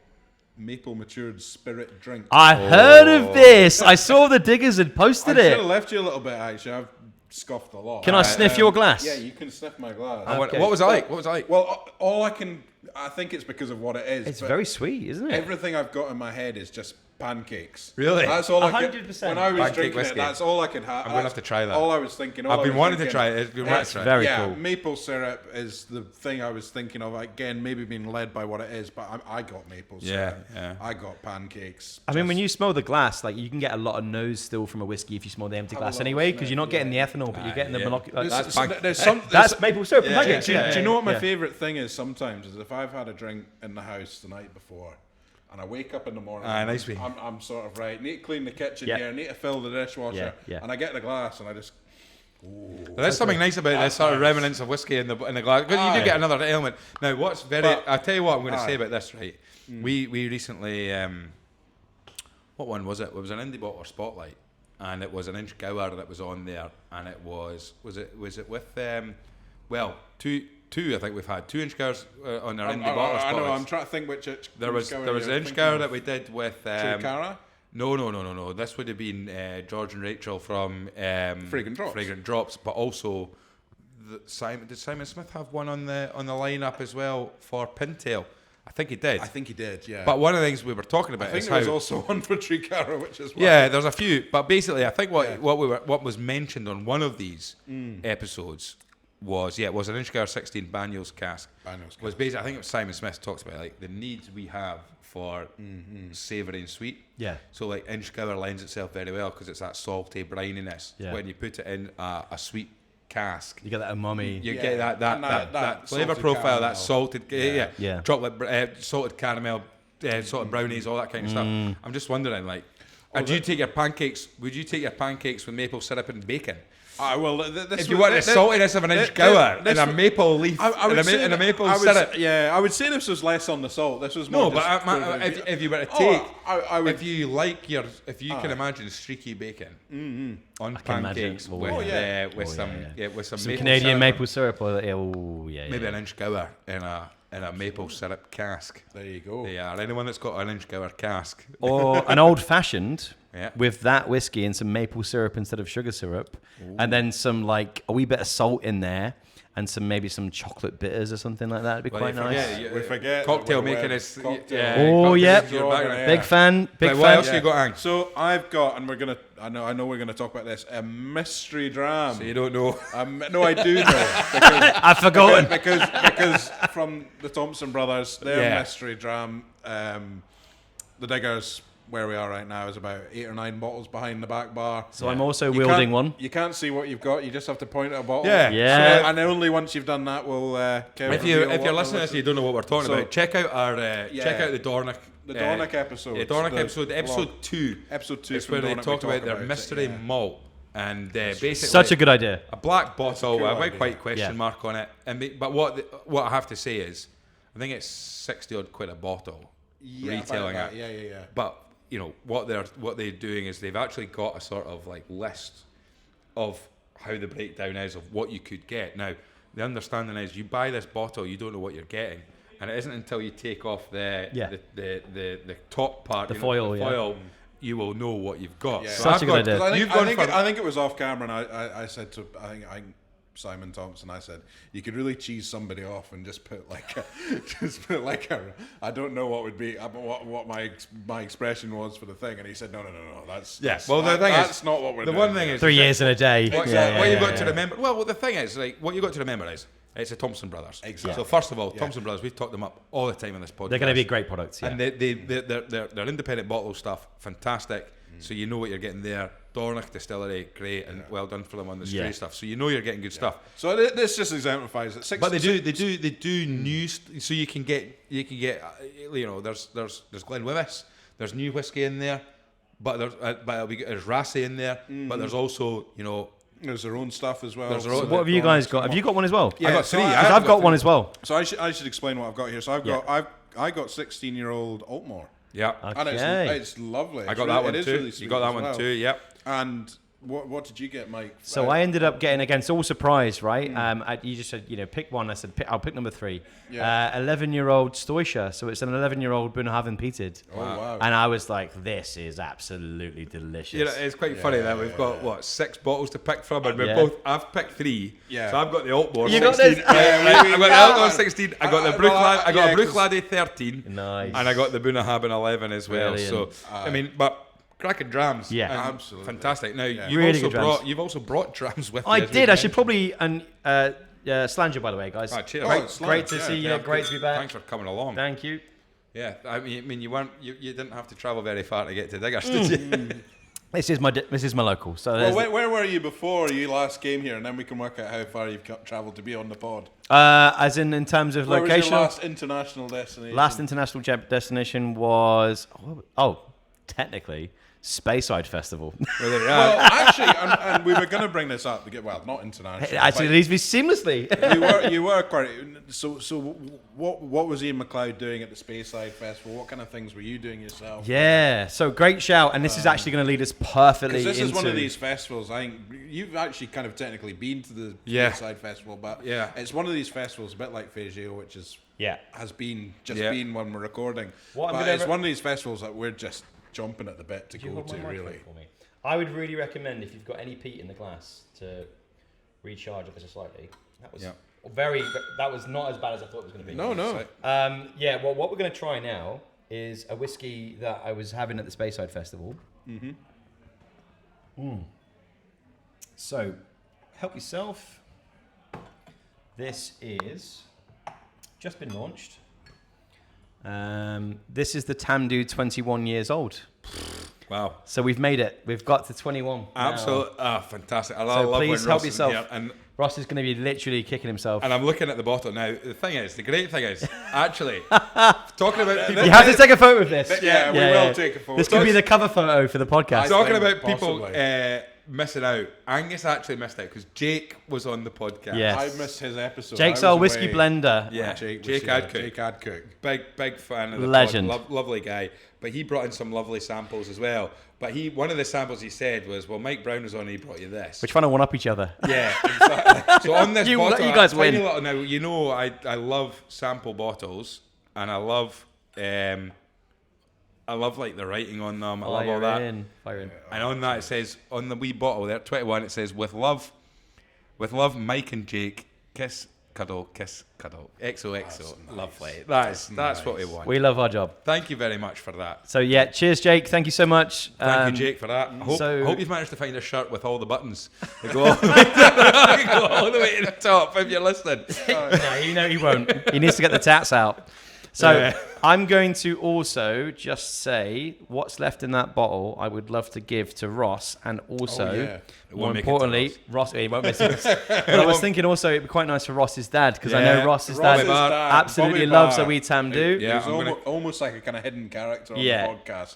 maple matured spirit drink. I heard of this. I saw the diggers had posted it. I should have left you a little bit, actually. I've scoffed a lot. Can I sniff your glass? Yeah, you can sniff my glass. What was it like? Well, I think it's because of what it is. It's very sweet, isn't it? Everything I've got in my head is just pancakes. Really? That's all 100%. When I was Pancake drinking whiskey. it, that's all I could have. I'm going to have to try that. All I was thinking. I've been wanting to try it. It's very cool. Maple syrup is the thing I was thinking of. Again, maybe being led by what it is, but I got maple syrup. Yeah. I got pancakes. I mean, when you smell the glass, like you can get a lot of nose still from a whiskey if you smell the empty glass anyway, because you're not getting the ethanol, but you're getting the molecular. That's maple syrup and pancakes. Do you know what my favourite thing is sometimes? Is if I've had a drink in the house the night before, and I wake up in the morning, I'm sort of right, need to clean the kitchen here, need to fill the dishwasher, and I get the glass and I just... There's something nice about this sort of remnants of whiskey in the glass, because you do get another element. Now, I'll tell you what I'm going to say about this, right? We recently, what one was it? It was an Indie Bottle Spotlight, and it was an inch gower that was on there, and it was it with, two, I think we've had 2 inch gours on our Indie Bottle Spotlights. I know, I'm trying to think which there was an inch gour that we did with... Cara? No. This would have been George and Rachel from Fragrant Drops, but also did Simon Smith have one on the lineup as well for Pintail? I think he did. Yeah. But one of the things we were talking about is there was also one for Tricara, which is there's a few. But basically, I think what was mentioned on one of these episodes was an inch gour 16 Banyos cask. Was basically, I think it was Simon Smith talks about like the needs we have for savoury and sweet. Yeah. So like inch gour lends itself very well because it's that salty brininess. Yeah. When you put it in a sweet cask. You get that umami. You get that flavour profile, that salted, chocolate, salted caramel, salted brownies, all that kind of stuff. I'm just wondering, like, would you take your pancakes with maple syrup and bacon? If you want the saltiness of an inch gower and a maple leaf and a maple syrup. Yeah, I would say this was less on the salt. This was more. No, but if you were to take, if you can imagine streaky bacon on pancakes with some maple Canadian syrup, maple syrup, maybe an inch gower in a maple syrup cask. There you go. Yeah, anyone that's got an inch gower cask or an old fashioned. With that whiskey and some maple syrup instead of sugar syrup, and then some like a wee bit of salt in there, and maybe some chocolate bitters or something like that. It'd be quite nice. We forget cocktail making is. Big fan. What else you got, Ang? So I've got, and I know we're gonna talk about this. A mystery dram. So you don't know? No, I do know. I've forgotten because from the Thompson brothers, their mystery dram, the Diggers. Where we are right now is about 8 or 9 bottles behind the back bar. So I'm also wielding one. You can't see what you've got. You just have to point at a bottle. Yeah. So, and only once you've done that will. If you're listening to this, you don't know what we're talking about. Check out the Dornoch. The Dornoch episode. The Dornoch episode, episode 2. Episode 2 is where they talk about their mystery malt. And basically, such a good idea. A black bottle with a white question mark on it. But what I have to say is, I think it's 60 odd quid a bottle. Retailing it. Yeah. But you know what they're doing is they've actually got a sort of like list of how the breakdown is of what you could get. Now the understanding is you buy this bottle, you don't know what you're getting, and it isn't until you take off the top part, the foil, you will know what you've got. Yeah. So Such a good idea. I think it was off camera, and I said to Simon Thompson, I said, you could really cheese somebody off and just put like a I don't know what would be what my expression was for the thing, and he said no, that's not what we're doing. The one thing is 3 years in a day. What you've got to remember. Well, the thing is, like, what you got to remember is it's the Thompson brothers. Exactly. So first of all, Thompson brothers, we've talked them up all the time on this podcast. They're going to be great products, and they're independent bottle stuff, fantastic. So you know what you're getting there. Dornoch Distillery, great, and well done for them on the great stuff. So you know you're getting good stuff. So this just exemplifies it. But they do new. So you can get you know there's Glengoyne, there's new whiskey in there, but there's Rassy in there, but there's also there's their own stuff as well. So what have you guys got? Have you got one as well? I got 3. I've got one as well. So I should explain what I've got here. So I got 16-year-old Altmore. Yeah, okay. And it's lovely. I got that one too. You got that one too. Yep. And what did you get, Mike? So I ended up getting, against all surprise, right? You just said, pick one. I said, I'll pick number 3. 11-year-old Stoischer. So it's an 11-year-old Bunnahabhain peated. Oh wow! And I was like, this is absolutely delicious. It's quite funny that we've got 6 bottles to pick from, and we're both. I've picked 3. Yeah. So I've got the Altmore. You 16. got this? I got the Altmore 16. I got the Bruichladdich. I got a Bruichladdich 13. Nice. And I got the Bunnahabhain 11 as well. Brilliant. So I mean, but. Cracking drams, absolutely fantastic. Now you've also brought drams with you. I did. I should probably slanger, by the way, guys. Cheers. Great to see you. Great to be back. Thanks for coming along. Thank you. Yeah, I mean you didn't have to travel very far to get to Diggers, did you? This is my local. So where were you before you last came here, and then we can work out how far you've travelled to be on the pod. As in terms of where location. Where was your last international destination? Last international destination was technically Speyside Festival. Well, actually, and we were going to bring this up. Not international. Actually, it needs to be seamlessly. You were quite. So what was Ian Macleod doing at the Speyside Festival? What kind of things were you doing yourself? Yeah, so great shout, and this is actually going to lead us perfectly. This is one of these festivals. I think you've actually kind of technically been to the Speyside Festival, but it's one of these festivals, a bit like Fagio, which is has been been when we're recording. It's one of these festivals that we're just jumping at the bit to go to, really. For me? I would really recommend, if you've got any peat in the glass, to recharge ever so slightly. That was not as bad as I thought it was going to be. No. Well, what we're going to try now is a whiskey that I was having at the Speyside Festival. So, help yourself. This is just been launched. This is the Tamdhu 21 years old. Wow. So we've made it. We've got to 21. Absolutely. Fantastic. I love please when help Ross yourself. Here, and Ross is going to be literally kicking himself. And I'm looking at the bottle now. The great thing is, actually, talking about people. You have to take a photo of this. Yeah, we will take a photo. This could be the cover photo for the podcast. Talking about people missing out. Angus actually missed out because Jake was on the podcast. Yes. I missed his episode. Jake's our whiskey blender. Yeah, Jake Adcock. Big fan of the legend. Lovely guy. But he brought in some lovely samples as well. But one of the samples he said was, well, Mike Brown was on and he brought you this. We're trying to one-up each other. Yeah, exactly. So on this bottle, you guys win. Now, you know I love sample bottles and I love like the writing on them. I love all that. And on that it says, on the wee bottle there, 21, it says, with love, Mike and Jake, kiss, cuddle, XOXO. Lovely. That's nice. What we want. We love our job. Thank you very much for that. So yeah, cheers, Jake. Thank you so much. Thank you, Jake, for that. I hope you've managed to find a shirt with all the buttons. They go all the way to the top if you're listening. No, he won't. He needs to get the tats out. So I'm going to also just say what's left in that bottle I would love to give to Ross, and also, more importantly, Ross. He won't miss it. But I was thinking also it'd be quite nice for Ross's dad, because I know Ross's dad absolutely loves a wee Tamdhu. Yeah, he's almost like a kind of hidden character on the podcast.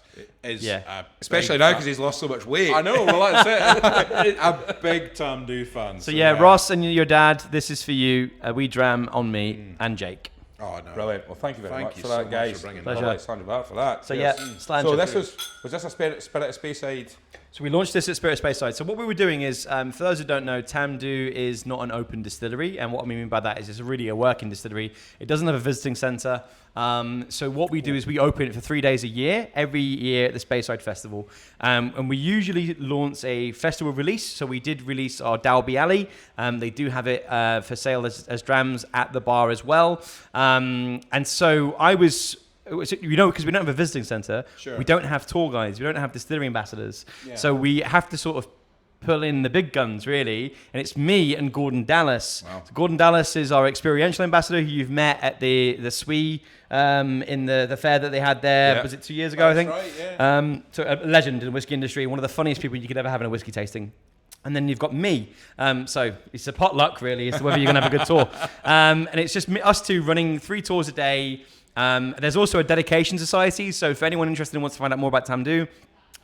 Especially now because he's lost so much weight. I know, well that's it. A big Tamdhu fan. So Ross and your dad, this is for you. A wee dram on me and Jake. Oh, no. Brilliant. Well, thank you very much for that, guys. Pleasure. For that. So so this was this a Spirit of Speyside? So we launched this at Spirit of Speyside. So what we were doing is, for those who don't know, Tamdhu is not an open distillery, and what I mean by that is it's really a working distillery. It doesn't have a visiting centre. So what we do is we open it for 3 days a year, every year at the Speyside Festival. And we usually launch a festival release. So we did release our Dalby Alley. They do have it for sale as drams at the bar as well. And so because we don't have a visiting centre, we don't have tour guides, we don't have distillery ambassadors. So we have to sort of pull in the big guns, really, and it's me and Gordon Dallas. Wow. So Gordon Dallas is our experiential ambassador, who you've met at the SWE in the fair that they had there. Was it 2 years ago? I think. Right, yeah. So a legend in the whiskey industry, one of the funniest people you could ever have in a whiskey tasting. And then you've got me. So it's a potluck, really, as to whether you're going to have a good tour. And it's just us two running 3 tours a day. There's also a dedication society. So for anyone interested and wants to find out more about Tamdhu,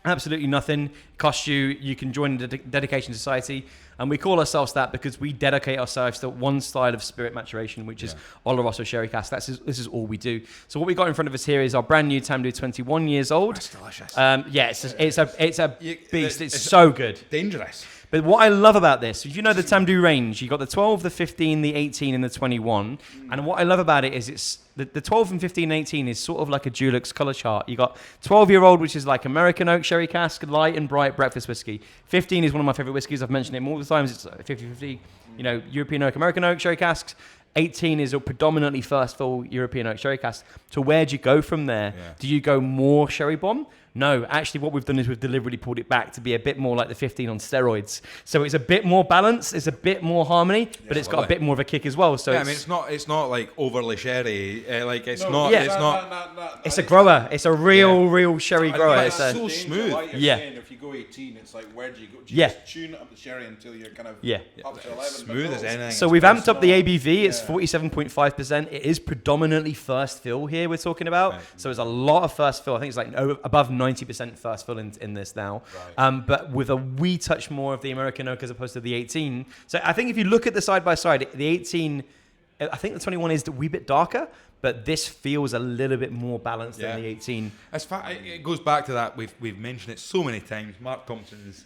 absolutely nothing costs you. You can join the dedication society, and we call ourselves that because we dedicate ourselves to one style of spirit maturation, which is Oloroso Sherry Cask. This is all we do. So what we got in front of us here is our brand new Tamdhu, 21 years old. That's delicious. It's a beast. It's so good. Dangerous. But what I love about this, if you know the Tamdhu range, you've got the 12, the 15, the 18, and the 21. And what I love about it is it's the 12 and 15 and 18 is sort of like a Dulux colour chart. You got 12-year-old, which is like American oak sherry cask, light and bright breakfast whiskey. 15 is one of my favourite whiskies. I've mentioned it multiple times. It's 50-50, European oak, American oak sherry casks. 18 is a predominantly first fill European oak sherry cask. So where do you go from there? Yeah. Do you go more sherry bomb? No, actually what we've done is we've deliberately pulled it back to be a bit more like the 15 on steroids. So it's a bit more balanced, it's a bit more harmony, but it's got a bit more of a kick as well. So it's not like overly sherry. It's a grower. It's a real sherry grower. It's so smooth. Like saying, if you go 18, it's like, where do you go? Do you just tune up the sherry until you're kind of up to 11? Smooth as anything. So we've amped up the ABV. It's 47.5%. It is predominantly first fill here we're talking about. Right. So there's a lot of first fill. I think it's like above 90% first fill in this now. Right. But with a wee touch more of the American oak as opposed to the 18. So I think if you look at the side by side, the 18, I think the 21 is a wee bit darker, but this feels a little bit more balanced than the 18. It goes back to that. We've mentioned it so many times. Mark Thompson's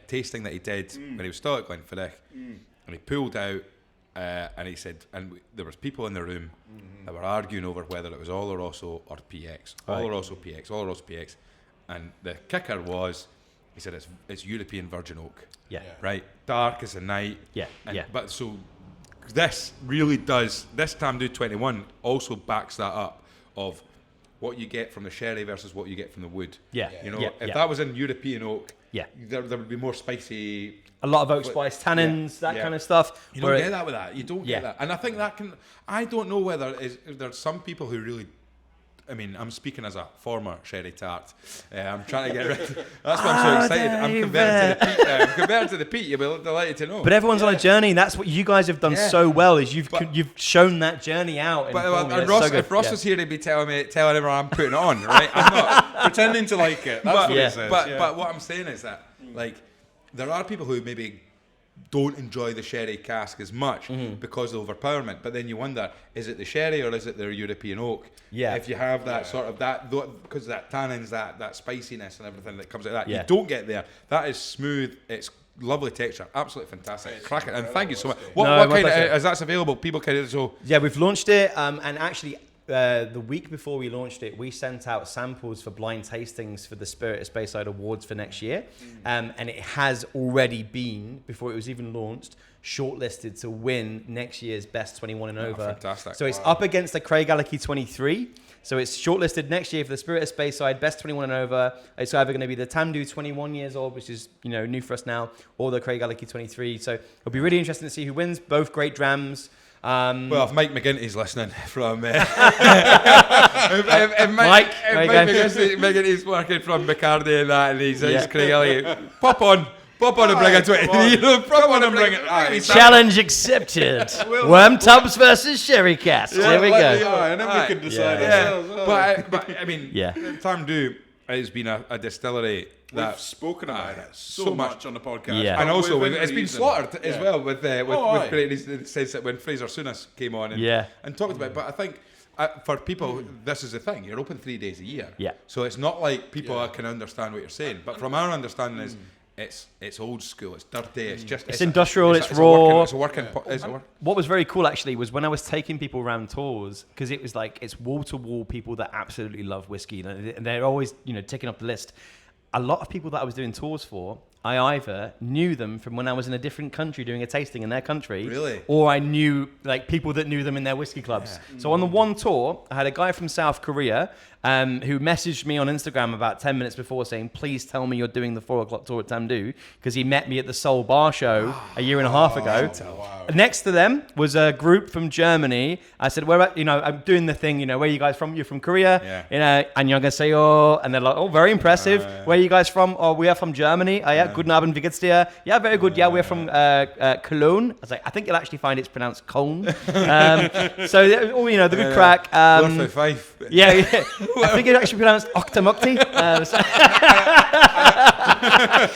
tasting that he did when he was still at Glenfiddich, and he pulled out and he said, and there was people in the room that were arguing over whether it was Oloroso or PX, Oloroso PX, and the kicker was, he said it's European virgin oak, right, dark as the night, but so this really does, this Tamdhu 21 also backs that up of what you get from the sherry versus what you get from the wood. If that was in European oak, there would be more spicy. A lot of oak spice, tannins, that kind of stuff. You don't get that with that. You don't get that. And I think that can, I don't know whether there's some people who really I mean, I'm speaking as a former sherry tart. I'm trying to get rid. That's why I'm so excited. I'm converted to the peat. I'm converted to the peat. You'll be delighted to know. But everyone's on a journey. That's what you guys have done so well. Is you've shown that journey out. But Ross, if Ross was here, he'd be telling everyone I'm putting it on. Right? I'm not pretending to like it. That's what he says. But what I'm saying is that like there are people who maybe don't enjoy the sherry cask as much because of overpowerment. But then you wonder, is it the sherry or is it the European oak? Yeah. If you have that sort of because of that tannins, that spiciness and everything that comes out of that, you don't get there. That is smooth. It's lovely texture. Absolutely fantastic. Cracking. And thank you so much. What kind of, as that's available, people can so. Yeah, we've launched it, and actually. The week before we launched it, we sent out samples for blind tastings for the Spirit of Speyside Awards for next year. And it has already been, before it was even launched, shortlisted to win next year's Best 21 and Over. Fantastic. So it's up against the Craigellachie 23. So it's shortlisted next year for the Spirit of Speyside Best 21 and Over. It's either going to be the Tamdhu 21 years old, which is new for us now, or the Craigellachie 23. So it'll be really interesting to see who wins. Both great drams. Well, if Mike McGinty's listening from if Mike McGinty's working from Bacardi and that, and he's Craigellachie, pop on and bring it 23. Pop on and bring it. Challenge accepted. Worm tubs versus sherry casks. There we go. And then we can decide ourselves. But I mean, Tamdhu has been a distillery that we've spoken about it so much on the podcast. Yeah. And also it's been slaughtered as well with great reason in the sense that when Fraser Souness came on and talked about it. But I think for people, this is the thing. You're open 3 days a year. Yeah. So it's not like people can understand what you're saying. But from our understanding is it's old school, it's dirty, it's industrial, it's raw. What was very cool actually was when I was taking people around tours, because it was like it's wall to wall people that absolutely love whiskey and they're always ticking up the list. A lot of people that I was doing tours for, I either knew them from when I was in a different country doing a tasting in their country, or I knew like people that knew them in their whiskey clubs. Yeah. So on the one tour, I had a guy from South Korea who messaged me on Instagram about 10 minutes before saying, please tell me you're doing the 4 o'clock tour at Tamdhu, because he met me at the Seoul Bar Show a year and a half ago. Wow. Next to them was a group from Germany. I said, where about, I'm doing the thing, where are you guys from? You're from Korea, annyeonghaseyo. And they're like, oh, very impressive. Where are you guys from? Oh, we are from Germany. Oh, yeah, guten Abend, wie geht's dir? Yeah, very good. Yeah, we're from Cologne. I was like, I think you'll actually find it's pronounced Cologne. So, the good crack. Yeah. I think it's actually pronounced Octamukti.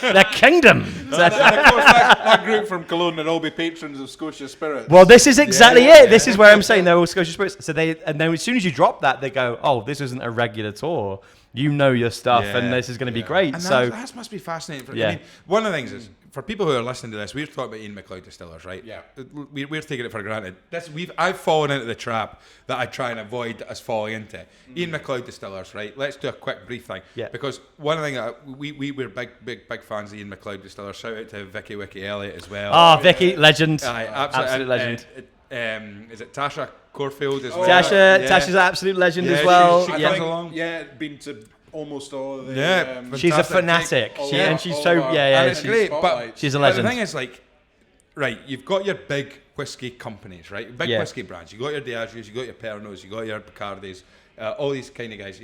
The kingdom. And of course, that group from Cologne would all be patrons of Scotia Spirits. Well, this is exactly it. This is where I'm saying they're all Scotia Spirits. So then as soon as you drop that, they go, oh, this isn't a regular tour. You know your stuff, and this is going to be great. And so that must be fascinating. I mean, one of the things is, for people who are listening to this, we're talking about Ian Macleod Distillers, right? Yeah. We're taking it for granted. I've fallen into the trap that I try and avoid us falling into. Ian Macleod Distillers, right? Let's do a quick brief thing. Yeah. Because one of the things that we're big fans of Ian Macleod Distillers. Shout out to Vicky Elliott as well. Oh, Vicky, legend. Absolute legend. Is it Tasha Corfield as well? Tasha's an absolute legend as well. Been to almost all of the... Yeah, she's a fanatic. She's it's great, but she's a legend. But the thing is, like, right, you've got your big whiskey companies, right? Big whiskey brands. You've got your Diageos, you've got your Pernots, you've got your Bacardis, all these kind of guys,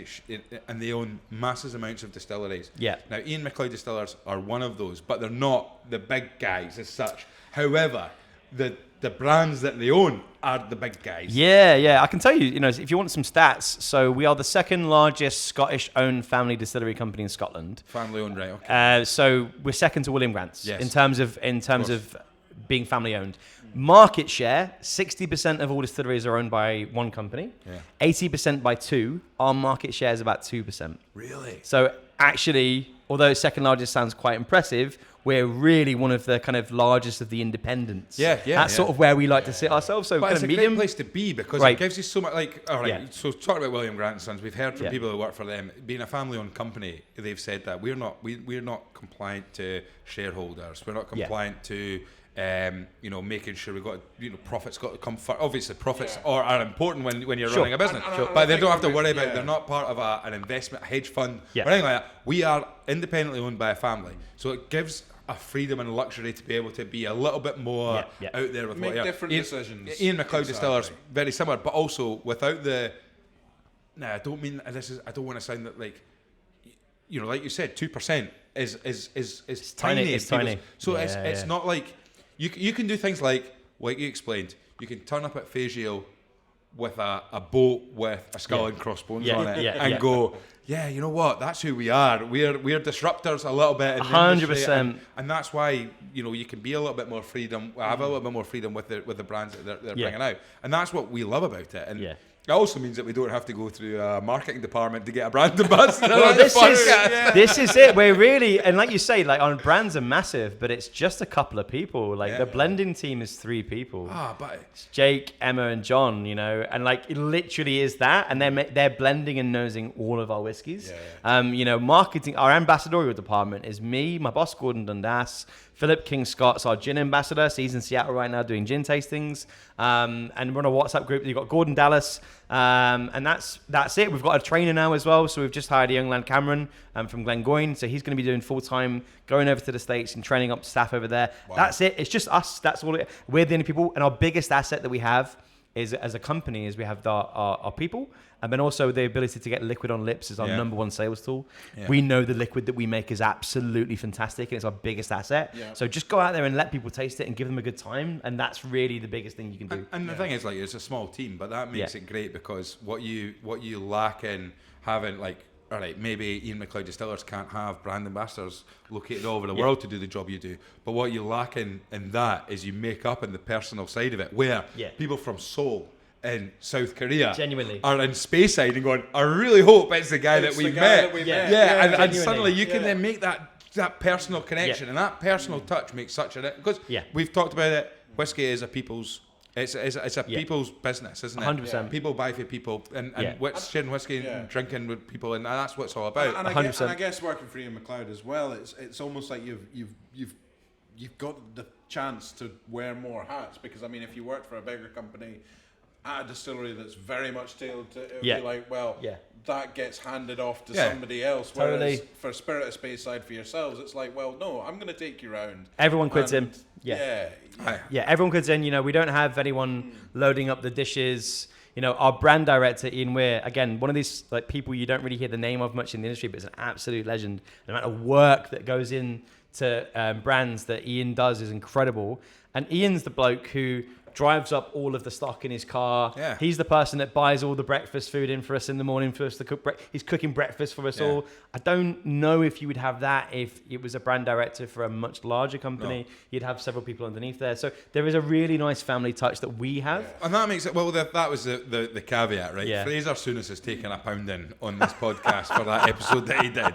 and they own massive amounts of distilleries. Yeah. Now, Ian Macleod Distillers are one of those, but they're not the big guys as such. However, the brands that they own are the big guys. Yeah. I can tell you, if you want some stats, so we are the second largest Scottish-owned family distillery company in Scotland. Family-owned, right? Okay. So we're second to William Grant's in terms of being family-owned. Market share: 60% of all distilleries are owned by one company. 80% by two. Our market share is about 2%. Really? So actually, although second largest sounds quite impressive, we're really one of the kind of largest of the independents. That's sort of where we like to sit ourselves. So but kind it's of a medium great place to be because it gives you so much. Like, all right. So talking about William Grant and Sons, we've heard from people who work for them, being a family-owned company. They've said that we're not compliant to shareholders. We're not compliant to. Making sure we've got profits got to come first. Obviously, profits are important when you're running a business, but they don't have to worry about. They're not part of an investment, a hedge fund, or anything like that. We are independently owned by a family, so it gives a freedom and luxury to be able to be a little bit more out there with make different decisions. Ian Macleod Distillers very similar, but also without the Nah, I don't mean this is. I don't want to sound that like, you know, like you said, 2% is tiny. It's tiny. So it's not like you can do things like you explained. You can turn up at Fagio with a boat with a skull and crossbones on it, and go, yeah, you know what? That's who we are. We're disruptors a little bit. 100%. And that's why, you know, you can be a little bit more freedom. Have a little bit more freedom with the brands that they're bringing out, and that's what we love about it. And it also means that we don't have to go through a marketing department to get a brand ambassador. Well, this is it. We're really, and like you say, like our brands are massive, but it's just a couple of people. Like the blending team is 3 people. But it's Jake, Emma, and John. You know, and like it literally is that, and they're blending and nosing all of our whiskies. You know, marketing, our ambassadorial department is me, my boss Gordon Dundas, Philip King Scott's our gin ambassador. So he's in Seattle right now doing gin tastings. And we're on a WhatsApp group. You've got Gordon Dallas. And that's it. We've got a trainer now as well. So we've just hired a young lad, Cameron, from Glengoyne. So he's going to be doing full-time, going over to the States and training up staff over there. Wow. That's it. It's just us. That's all it. We're the only people. And our biggest asset that we have is, as a company, is we have our people. And then also the ability to get liquid on lips is our number one sales tool. We know the liquid that we make is absolutely fantastic, and it's our biggest asset. So just go out there and let people taste it and give them a good time, and that's really the biggest thing you can do. And the thing is, like, it's a small team, but that makes it great, because what you lack in having, like, all right, maybe Ian Macleod Distillers can't have brand ambassadors located all over the world to do the job you do, but what you lack in that is you make up in the personal side of it, where people from Seoul in South Korea genuinely are in Speyside and going, I really hope it's the guy that we met. And suddenly you can then make that personal connection, and that personal touch makes such a because we've talked about it. Whiskey is a people's. It's a people's business, isn't it? 100%. People buy for people, and sharing whiskey and drinking with people, and that's what it's all about. And I guess working for Ian Macleod as well, it's almost like you've got the chance to wear more hats, because I mean, if you worked for a bigger company at a distillery that's very much tailored to, it would be like, that gets handed off to somebody else. Whereas for Spirit of Speyside, for yourselves, it's like, well, no, I'm going to take you around. Everyone quits in. Everyone quits in. You know, we don't have anyone loading up the dishes. You know, our brand director, Ian Weir, again, one of these like people you don't really hear the name of much in the industry, but is an absolute legend. The amount of work that goes into brands that Ian does is incredible. And Ian's the bloke who drives up all of the stock in his car. He's the person that buys all the breakfast food in for us in the morning for us to cook. He's cooking breakfast for us all. I don't know if you would have that if it was a brand director for a much larger company. No. You'd have several people underneath there. So there is a really nice family touch that we have. And that makes it, well, that was the caveat, right? Fraser Souness has taken a pounding on this podcast for that episode that he did.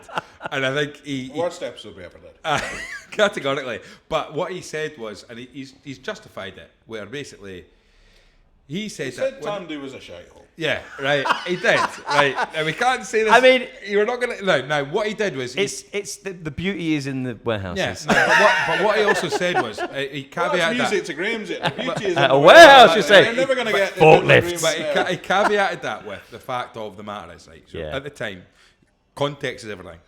And I think worst episode we ever did. Categorically. But what he said was, and he's justified it, where basically he said Tamdhu was a shithole. Yeah, right. He did. Right. Now we can't say this. I mean, you're not gonna. No. Now what he did was it's the beauty is in the warehouses. Yes. No, but what he also said was he caveated music to Graham's. The beauty is in a warehouse. You say you're never gonna get forklifts. But he caveated that with the fact of the matter is, right. So at the time, context is everything.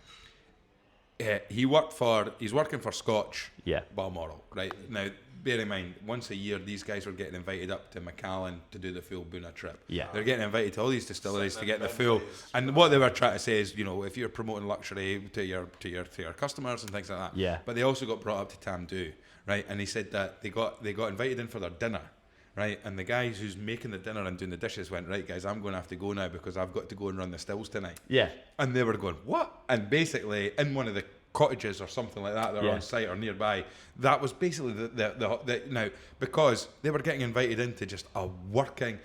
He's working for Scotch Balmoral, right? Now, bear in mind, once a year, these guys were getting invited up to Macallan to do the full Boona trip. They're getting invited to all these distilleries to get the full. And what they were trying to say is, you know, if you're promoting luxury to your customers and things like that. But they also got brought up to Tamdhu, right? And he said that they got invited in for their dinner. Right, and the guys who's making the dinner and doing the dishes went, right, guys, I'm going to have to go now because I've got to go and run the stills tonight. And they were going, what? And basically, in one of the cottages or something like that are on site or nearby, that was basically the now, because they were getting invited into just a working.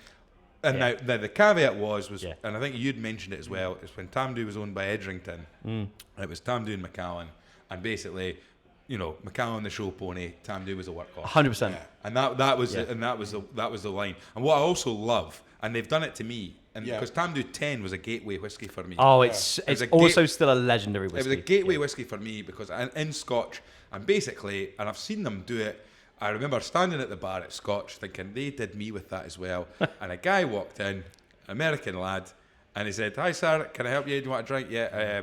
And now the caveat was and I think you'd mentioned it as well, is when Tamdhu was owned by Edrington, it was Tamdhu and Macallan, and basically, you know, Macallan the show pony, Tamdhu was a workhorse. 100%. And that was the line. And what I also love, and they've done it to me, and because Tamdhu 10 was a gateway whiskey for me. Oh, it's also still a legendary whiskey. It was a gateway whiskey for me because in Scotch, and basically, and I've seen them do it. I remember standing at the bar at Scotch thinking they did me with that as well. And a guy walked in, American lad, and he said, "Hi sir, can I help you? Do you want a drink? Yeah.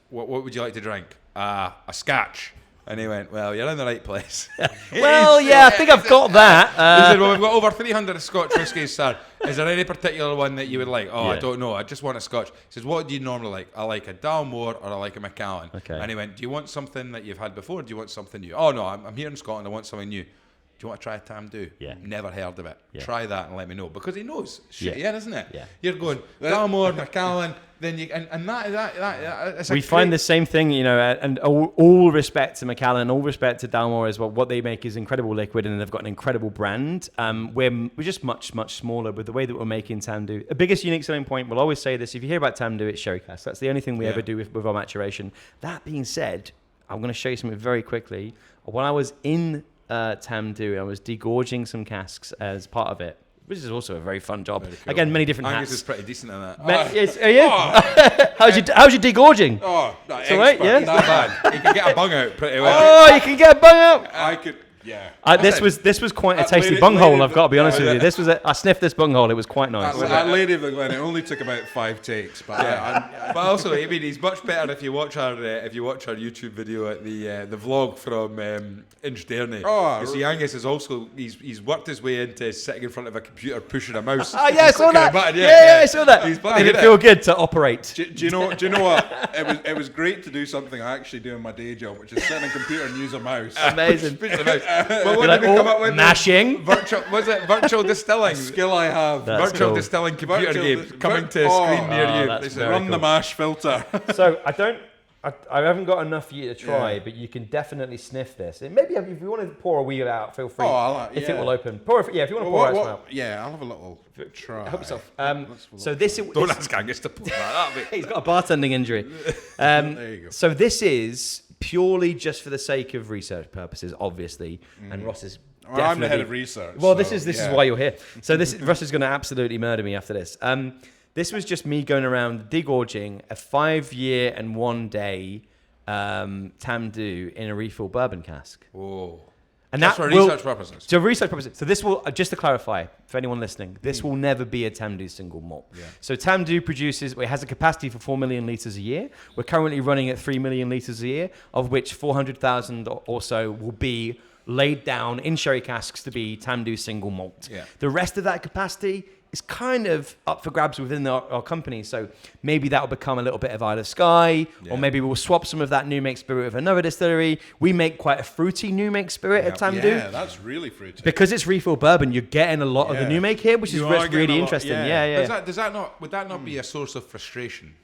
What would you like to drink? A Scotch." And he went, well, you're in the right place. Well, yeah, I think I've got that. He said, well, we've got over 300 Scotch whiskies, sir. Is there any particular one that you would like? Oh, Yeah. I don't know. I just want a Scotch. He says, what do you normally like? I like a Dalmore or I like a Macallan. Okay. And he went, do you want something that you've had before? Or do you want something new? Oh, no, I'm here in Scotland. I want something new. Do you want to try a Tamdhu? Yeah. Never heard of it. Yeah. Try that and let me know. Because he knows shit, Yeah. isn't it? Yeah. You're going, Dalmore, Macallan, then you, and that's We find the same thing, you know, and all respect to Macallan, all respect to Dalmore as well. What they make is incredible liquid, and they've got an incredible brand. We're just much smaller with the way that we're making Tamdhu. The biggest unique selling point, we'll always say this, if you hear about Tamdhu, it's sherry cask. That's the only thing we ever do with our maturation. That being said, I'm going to show you something very quickly. When I was in Tamdhu, I was degorging some casks as part of it, which is also a very fun job. Very cool. Again, many different Angus hats. is pretty decent at that. Are you? How's your degorging? Oh, no, It's all right, yeah? Not bad. You can get a bung out pretty well. Oh, you can get a bung out. I could, yeah. This was quite a That tasty lady- bunghole. lady I've got to be that- honest with you. This was I sniffed this bunghole. It was quite nice. That Lady of the Glen, it only took about 5 takes, but But also, I mean, he's much better if you watch our YouTube video at the vlog from Inchderny. Oh, You see, Angus is also he's worked his way into sitting in front of a computer pushing a mouse. Oh yeah, I saw that. Button, Yeah, I saw that. He's bloody Did it good feel at good to operate? Do you know what? It was great to do something I actually do in my day job, which is sit on a computer and use a mouse. Amazing. Pushing a mouse. But what You're did like, we come up with? mashing. Virtual distilling? Skill I have. That's Virtual cool. distilling computer Virtual game dis- coming to a Oh. screen near Oh, you. that's This is very Run cool. the mash filter. So I haven't got enough for you to try, but you can definitely sniff this. And maybe if you want to pour a wee out, feel free. If it will open. If you want to pour some out. Yeah, I'll have a little try. Help yourself. So Don't ask Angus to pull that up. mate. He's got a bartending injury. There you go. So this is purely just for the sake of research purposes, obviously. And Ross is Well, I'm the head definitely- of research. Well, so, this is why you're here. So Russ is going to absolutely murder me after this. This was just me going around degorging a 5-year and 1 day Tamdhu in a refill bourbon cask. Whoa. And That's that for will- research purposes. So research purposes. So this will, just to clarify for anyone listening, this will never be a Tamdhu single malt. Yeah. So Tamdhu it has a capacity for 4 million litres a year. We're currently running at 3 million litres a year, of which 400,000 or so will be laid down in sherry casks to be Tamdhu single malt. Yeah. The rest of that capacity is kind of up for grabs within our company. So maybe that will become a little bit of Isle of Skye, Yeah. or maybe we'll swap some of that new make spirit with another distillery. We make quite a fruity new make spirit at Tamdhu. Yeah, that's really fruity. Because it's refill bourbon, you're getting a lot of the Yeah. new make here, which is You are really getting a lot, interesting. yeah. Yeah. Would that not be a source of frustration?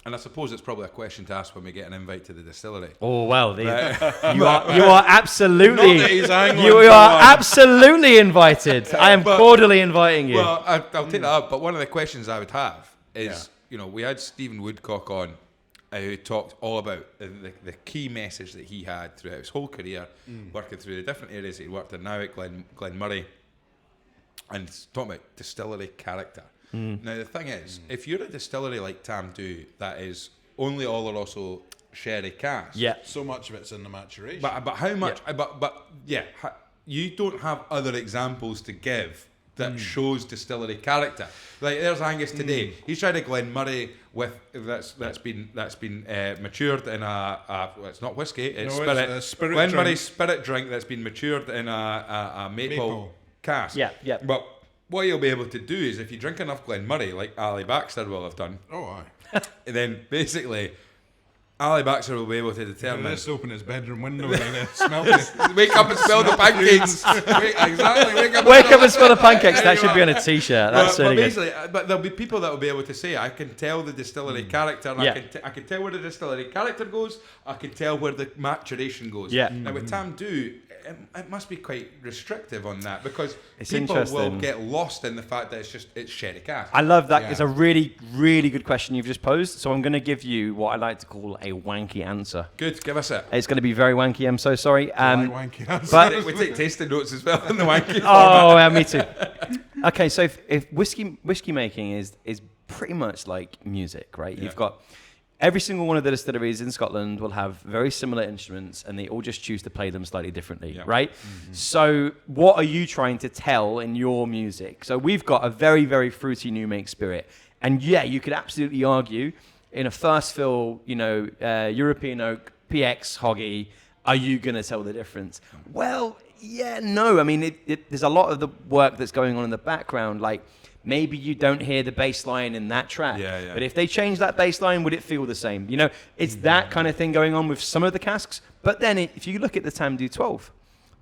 And I suppose it's probably a question to ask when we get an invite to the distillery. Oh well, you are absolutely Not that he's angling you for are one. absolutely invited. I am cordially inviting you. Well, I'll take that up. But one of the questions I would have is, we had Stephen Woodcock on, who talked all about the key message that he had throughout his whole career, working through the different areas that he worked in now at Glenmurray, and talking about distillery character. Now the thing is, if you're a distillery like Tamdhu that is only Oloroso sherry cask, Yeah. So much of it's in the maturation. but how much? You don't have other examples to give that shows distillery character. Like there's Angus today. He's tried a Glenmurray with that's been matured in well, it's not whiskey. It's No, spirit. it's a spirit Glenmurray drink. spirit drink that's been matured in a maple cask. Yeah. But what you'll be able to do is if you drink enough Glenmurray, like Ali Baxter will have done, oh, aye. then basically Ali Baxter will be able to determine. Let's open his bedroom window and smell it. Wake up and smell the pancakes. Wake up and smell the pancakes. That should be on a t-shirt. That's but really good. basically, but there'll be people that will be able to say, I can tell the distillery character, and Yeah. I can tell where the distillery character goes, I can tell where the maturation goes. Yeah. Now with Tamdhu, it must be quite restrictive on that because It's people will interesting. get lost in the fact that it's sherry cask. I love that. Yeah. It's a really, really good question you've just posed. So I'm going to give you what I like to call a wanky answer. Good, give us it. It's going to be very wanky. I'm so sorry. Wanky answer. But We take tasting notes as well in the wanky. oh, yeah, me too. Okay, so if whiskey making is pretty much like music, right? Yeah. You've got every single one of the distilleries in Scotland will have very similar instruments, and they all just choose to play them slightly differently, Yeah. right? So what are you trying to tell in your music? So we've got a very, very fruity new make spirit, and yeah, you could absolutely argue in a first fill, European oak PX hoggy. Are you going to tell the difference? Well, yeah, no. I mean, there's a lot of the work that's going on in the background. Like, maybe you don't hear the bass line in that track. Yeah. But if they change that bass line, would it feel the same? You know, it's that kind of thing going on with some of the casks. But then if you look at the Tamdhu 12,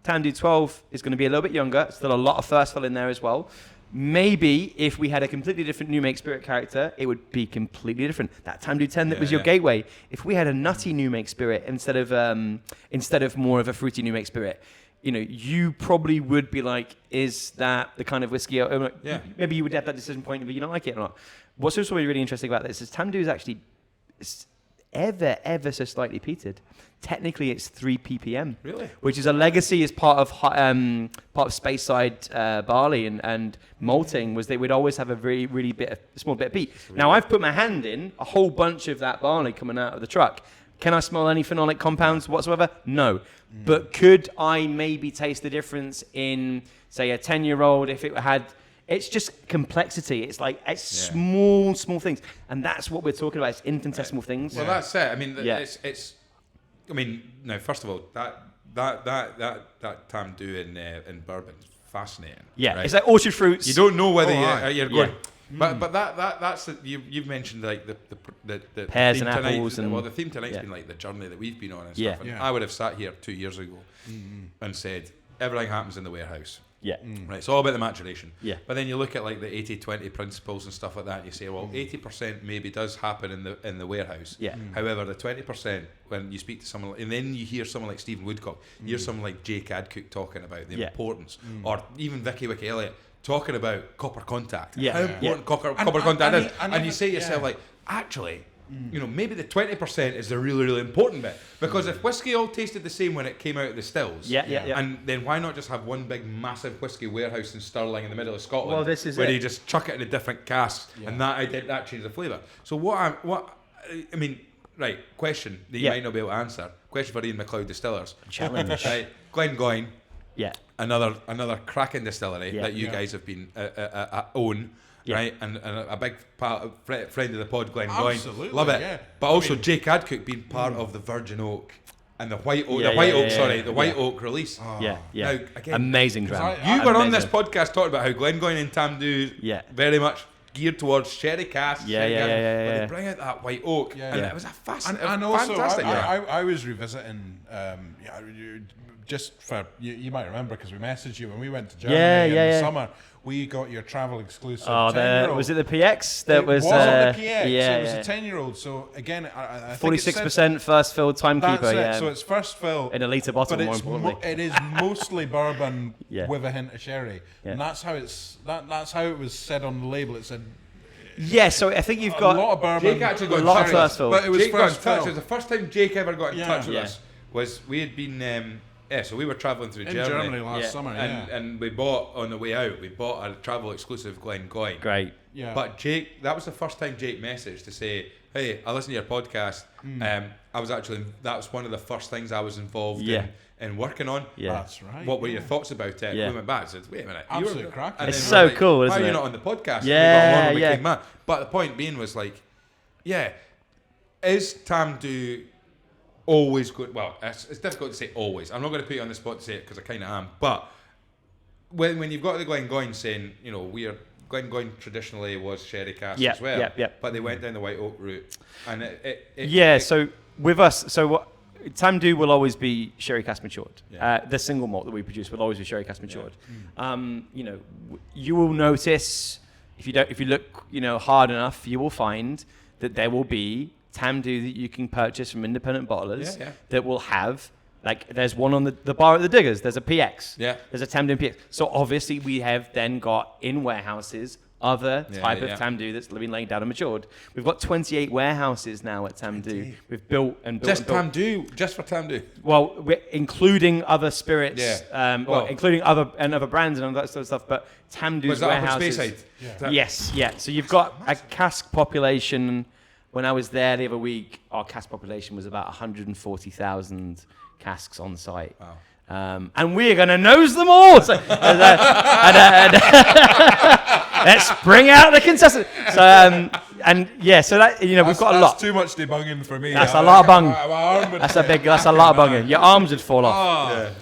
Tamdhu 12 is going to be a little bit younger. Still a lot of first fill in there as well. Maybe if we had a completely different New Make Spirit character, it would be completely different. That Tamdhu 10 that was your gateway. If we had a nutty New Make Spirit instead of more of a fruity New Make Spirit, you know, you probably would be like, is that the kind of whiskey? Maybe you would have that decision point if you don't like it or not. What's also really interesting about this is Tamdhu is actually ever so slightly peated. Technically, it's 3 ppm, really, which is a legacy as part of Speyside barley and malting. Was they would always have a really small bit of peat. Now I've put my hand in a whole bunch of that barley coming out of the truck. Can I smell any phenolic compounds whatsoever? No. But could I maybe taste the difference in, say, a 10-year-old if it had? It's just complexity. It's like small things, and that's what we're talking about. It's infinitesimal things. Well, that's it. I mean, it's. I mean, now first of all, that Tamdhu in bourbon is fascinating. Yeah, right? It's like orchard fruits. You don't know whether you're going. But that's you've mentioned like the pears theme and tonight, apples and the theme tonight's been like the journey that we've been on and stuff. And I would have sat here 2 years ago and said everything happens in the warehouse. Yeah. Right. It's all about the maturation. Yeah. But then you look at like the 80-20 principles and stuff like that, and you say, well, 80% maybe does happen in the warehouse. Yeah. However, the 20%, when you speak to someone, and then you hear someone like Stephen Woodcock, you hear someone like Jake Adcock talking about the importance, or even Vicky Elliott talking about copper contact. Yeah. How important copper contact is. And you say to yourself, like, actually, you know, maybe the 20% is the really important bit, because if whiskey all tasted the same when it came out of the stills, and then why not just have one big massive whiskey warehouse in Stirling in the middle of Scotland, well, this is where it. you just chuck it in a different casks, and that changes the flavour. So question that you might not be able to answer. Question for Ian Macleod Distillers. Challenge. Right, Glengoyne. Yeah. Another cracking distillery that you guys have been own. Yeah. Right, and a big friend of the pod, Glengoyne. Absolutely, love it. Yeah. But also Jake Adcock being part of the Virgin Oak and the White Oak release. Oh. Yeah. Now, again, amazing dram. You were on this podcast talking about how Glengoyne and Tamdhu very much geared towards sherry casks. But they bring out that White Oak, and it was a fantastic. I was revisiting. Just for you might remember because we messaged you when we went to Germany in the summer. We got your travel exclusive. Oh, was it the PX? That was the PX. It was a 10-year-old. So again, I 46% first fill timekeeper. That's it. So it's first fill in a litre bottle. But more importantly, it is mostly bourbon with a hint of sherry, and that's how that's how it was said on the label. It said. Yeah, so I think you've got a lot of bourbon. Jake actually got a lot of first fill. But it was first fill. It was the first time Jake ever got in touch with us. Was we had been. So we were travelling through Germany last summer, and we bought on the way out. We bought a travel exclusive Glengoyne. Great, But Jake, that was the first time Jake messaged to say, "Hey, I listened to your podcast. That was one of the first things I was involved in working on. That's right. What were your thoughts about it?" We went back and said, "Wait a minute, absolutely cracking." It's so cool, isn't it? Why are you not on the podcast? Yeah. But the point being was like, is Tamdhu always good? Well, it's difficult to say always. I'm not going to put you on the spot to say it because I kind of am. But when you've got the Glengoyne saying, you know, Glengoyne traditionally was sherry cask as well. But they went down the White Oak route, and so with us, Tamdhu will always be sherry cask matured. The single malt that we produce will always be sherry cask matured. You know, you will notice if you look, you know, hard enough, you will find that there will be Tamdhu that you can purchase from independent bottlers that will have, like, there's one on the bar at the Diggers, there's a PX, there's a Tamdhu PX. So obviously we have then got in warehouses other type of Tamdhu that's been laid down and matured. We've got 28 warehouses now at Tamdhu. We've built just Tamdhu, just for Tamdhu. Well, we're including other spirits, including other brands and all that sort of stuff. But Tamdhu's warehouses. Yes. So you've got a cask population. When I was there the other week, our cask population was about 140,000 casks on site. Wow. And we're going to nose them all. So, let's bring out the contestants. So, So that we've got a lot. That's too much debugging for me. That's a lot of bung. That's a lot of bunging. Your arms would fall off.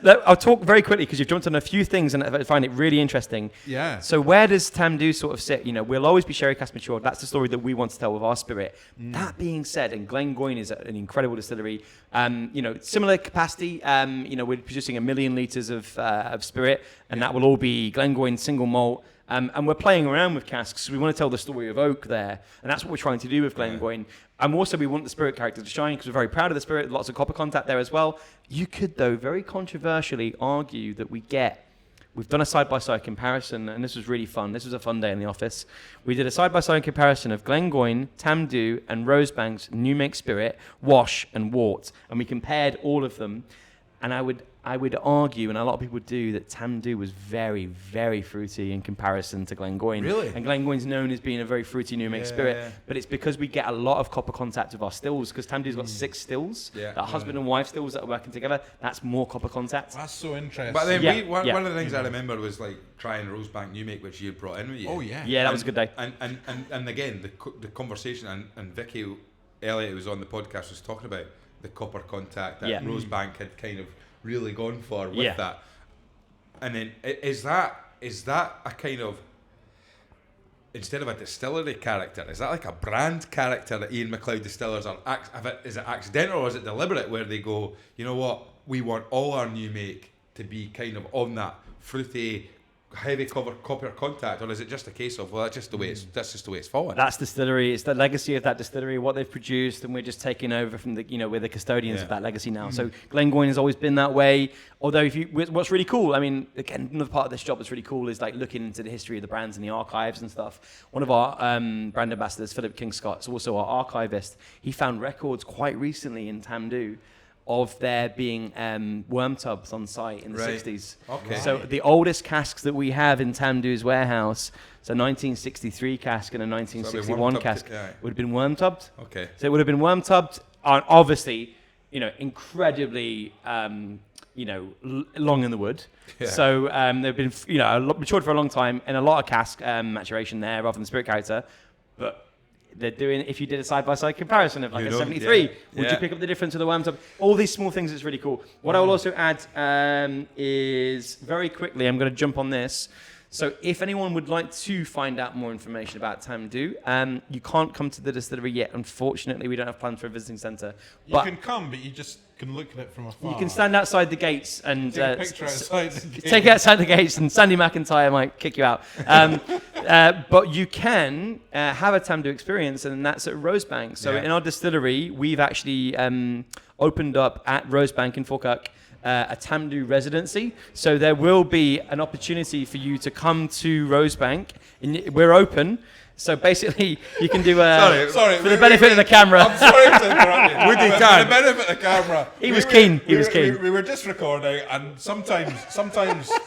I'll talk very quickly because you've jumped on a few things and I find it really interesting. Yeah. So where does Tamdhu sort of sit? We'll always be sherry cask matured. That's the story that we want to tell with our spirit. That being said, and Glengoyne is an incredible distillery. Similar capacity. We're producing 1 million litres of spirit, and that will all be Glengoyne single malt. And we're playing around with casks. We want to tell the story of oak there, and that's what we're trying to do with Glengoyne. And also, we want the spirit character to shine because we're very proud of the spirit. Lots of copper contact there as well. You could, though, very controversially argue that we've done a side-by-side comparison, and this was really fun. This was a fun day in the office. We did a side-by-side comparison of Glengoyne, Tamdhu, and Rosebank's new make spirit, wash and wort, and we compared all of them. And I would argue, and a lot of people do, that Tamdhu was very, very fruity in comparison to Glengoyne. Really? And Glengoyne's known as being a very fruity new make spirit, but it's because we get a lot of copper contact with our stills, because Tamdhu's got 6 stills, husband and wife stills that are working together. That's more copper contact. That's so interesting. But then one of the things I remember was like trying Rosebank New Make, which you brought in with you. Oh yeah. Yeah, that was a good day. And again, the conversation, and Vicky Elliott, who was on the podcast, was talking about the copper contact that Rosebank had kind of really gone for with that. And then is that a kind of, instead of a distillery character, is that like a brand character that Ian Macleod Distillers is it accidental or is it deliberate, where they go, you know what, we want all our new make to be kind of on that fruity, heavy copper contact, or is it just a case of, well, that's just the way it's fallen? That's distillery. It's the legacy of that distillery, what they've produced, and we're just taking over from we're the custodians of that legacy now. So Glengoyne has always been that way. Although what's really cool, I mean, again, another part of this job that's really cool is like looking into the history of the brands and the archives and stuff. One of our brand ambassadors, Philip Kingscott, is also our archivist. He found records quite recently in Tamdhu of there being worm tubs on site in the 60s. Okay. So the oldest casks that we have in Tamdhu's warehouse, so 1963 cask and a 1961 cask, would have been worm tubbed. Okay. So it would have been worm tubbed, and obviously, incredibly, long in the wood. Yeah. So they've been, matured for a long time, and a lot of cask maturation there rather than spirit character, but they're doing, if you did a side-by-side comparison of like a 73, would you pick up the difference of the worm tub? All these small things, it's really cool. What I will also add is, very quickly, I'm going to jump on this. So if anyone would like to find out more information about Tamdhu, you can't come to the distillery yet. Unfortunately, we don't have plans for a visiting centre. You can come, but you just can look at it from afar. You can stand outside the gates and take a picture outside the gates. Take it outside the gates, and Sandy McIntyre might kick you out. But you can have a Tamdhu experience, and that's at Rosebank. So in our distillery, we've actually opened up at Rosebank in Falkirk a Tamdhu residency. So there will be an opportunity for you to come to Rosebank. We're open. So basically, you can do sorry, for the benefit of the camera. I'm sorry to interrupt you. For the benefit of the camera. He was keen. We were just recording, and sometimes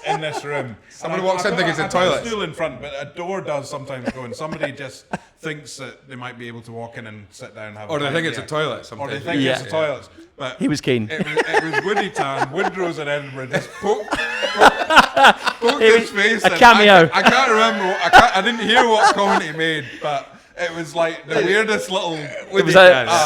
in this room, somebody walks in thinking it's a toilet. A stool in front, but a door does sometimes go, and somebody just thinks that they might be able to walk in and sit down and have. Or they think it's a toilet. Sometimes. Or they think it's a toilet. But he was keen. It was Woody Tan, Woodrow's in Edinburgh, just poked his face. A cameo. I can't remember. I didn't hear what comment he made, but it was like the weirdest little.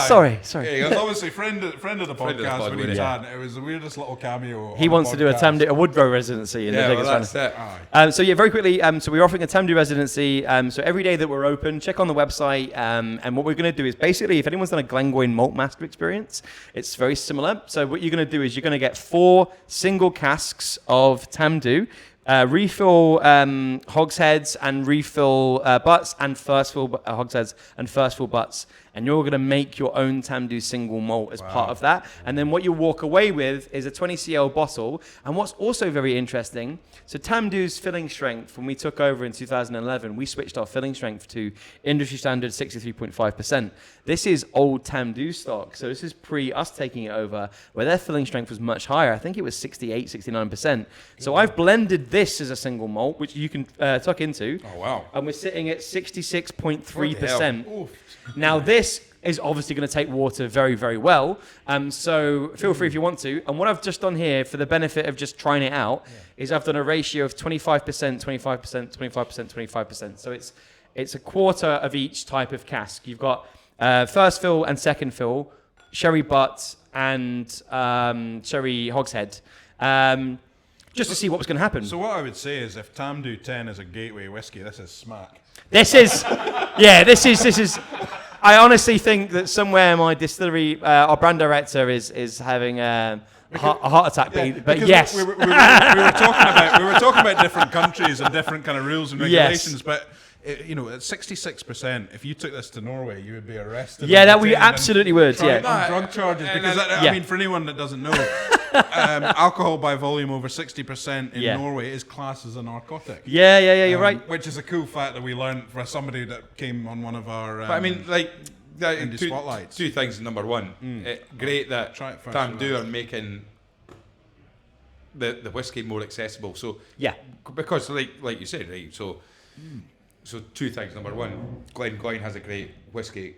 Sorry. Yeah, he was obviously friend of the podcast, Woody Tan. It was the weirdest little cameo. He wants to do a Woodrow residency in the biggest one. So very quickly, so we're offering a Tamdhu residency. So every day that we're open, check on the website. And what we're going to do is basically, if anyone's done a Glengoyne malt master experience, it's very similar. So what you're going to do is you're going to get 4 single casks of Tamdhu. Refill hogsheads and refill butts, and first fill hogsheads and first fill butts, and you're going to make your own Tamdhu single malt as part of that. And then what you'll walk away with is a 20 cl bottle. And what's also very interesting, so Tamdhu's filling strength, when we took over in 2011, we switched our filling strength to industry standard 63.5%. This is old Tamdhu stock, so this is pre us taking it over, where their filling strength was much higher. I think it was 68, 69%. So I've blended this as a single malt, which you can tuck into. Oh, wow. And we're sitting at 66.3%. Now, this is obviously going to take water very, very well. So feel free if you want to. And what I've just done here, for the benefit of just trying it out, is I've done a ratio of 25%, 25%, 25%, 25%. So it's It's a quarter of each type of cask. You've got first fill and second fill, sherry butt and sherry hogshead. Just to see what was going to happen. So what I would say is, if Tamdhu 10 is a gateway whiskey, this is smack. This is. I honestly think that somewhere my distillery, our brand director is having a heart attack. But yes, we were talking about different countries and different kind of rules and regulations. Yes. But at 66%, if you took this to Norway, you would be arrested. Yeah, that we absolutely would. Yeah, on drug charges. Because I mean, for anyone that doesn't know, alcohol by volume over 60% in Norway is classed as a narcotic. Yeah, you're right. Which is a cool fact that we learned from somebody that came on one of our. But I mean, like. Spotlights. Two things. Number one, great that Tamdhu are making the whiskey more accessible. So because like you said, right. So two things. Number one, Glengoyne has a great whiskey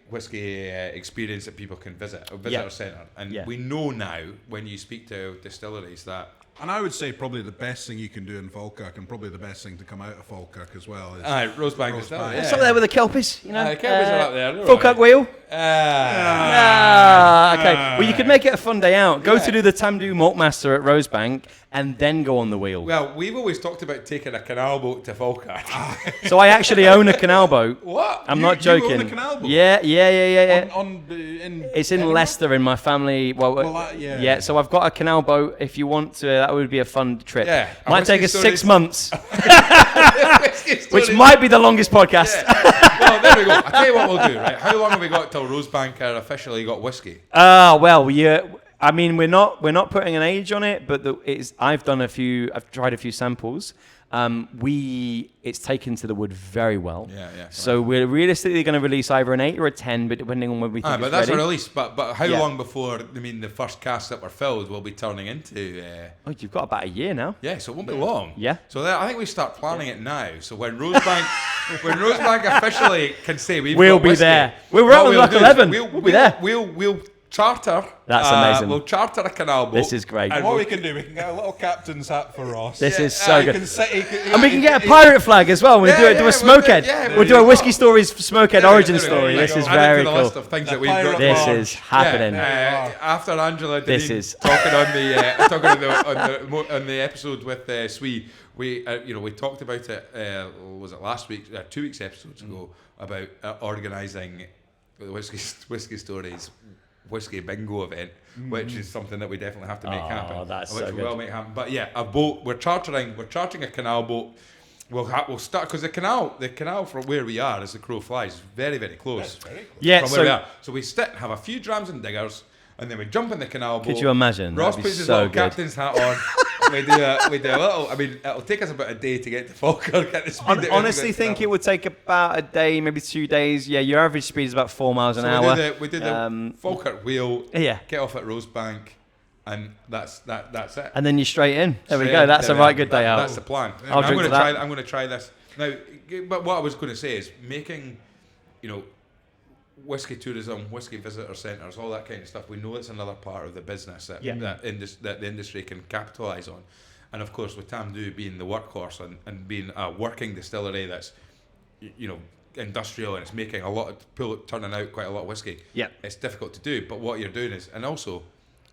experience that people can visit our centre, and we know now when you speak to distilleries that. And I would say probably the best thing you can do in Falkirk, and probably the best thing to come out of Falkirk as well, is Rosebank. It's up there with the Kelpies, the Kelpies are up there. Falkirk Wheel. Okay. Well, you could make it a fun day out. Go to do the Tamdhu Maltmaster at Rosebank, and then go on the wheel. Well, we've always talked about taking a canal boat to Falkirk. So I actually own a canal boat. What? I'm not joking. You own a canal boat? Yeah. It's in Leicester in my family. So I've got a canal boat. If you want to, that would be a fun trip. Yeah. Might take us 6 months. Which might be the longest podcast. Yeah. Well, there we go. I'll tell you what we'll do, right? How long have we got till Rosebank are officially got whiskey? I mean, we're not putting an age on it, but I've tried a few samples. It's taken to the wood very well. Yeah. So we're realistically going to release either an 8 or a 10, but depending on when we think it's but that's ready. a release. But how long before the first casks that were filled will be turning into? You've got about a year now. Yeah, so it won't be long. Yeah. So I think we start planning it now. So when Rosebank officially can say we'll be there. We're out on Loch 11. We'll be there. We'll charter. That's amazing. We'll charter a canal boat. This is great. And what we can do, we can get a little captain's hat for Ross. This is so good. And we can get a pirate flag as well. We'll do a Smokehead. We'll do a Whiskey Stories Smokehead origin story. This is very cool. List of things that we've got. This is happening. After Angela Deneen talking on the episode with Swee, we talked about it. Was it last week? 2 weeks episodes ago about organising the Whiskey Stories whiskey bingo event, which is something that we definitely have to make happen. That's which so we good. will make happen. But yeah, a boat. We're chartering a canal boat. We'll start because the canal from where we are, as the crow flies, is very, very close. That's very close. Yeah. From where we are. So we have a few drams and diggers, and then we jump in the canal boat. Could you imagine? Ross puts his little captain's hat on. We do a little. I mean, it'll take us about a day to get to Falkirk at the speed. I honestly think it would take about a day, maybe 2 days. Yeah, your average speed is about 4 miles an hour. We do the Falkirk wheel. Yeah. Get off at Rosebank, and that's it. And then you're straight in. There we go. That's a right good day out. That's the plan. I'm going to try this now. But what I was going to say is making, whiskey tourism, whiskey visitor centres, all that kind of stuff. We know it's another part of the business that the industry can capitalise on. And of course, with Tamdhu being the workhorse and being a working distillery that's, industrial and it's making turning out quite a lot of whiskey. Yeah, it's difficult to do. But what you're doing is, and also,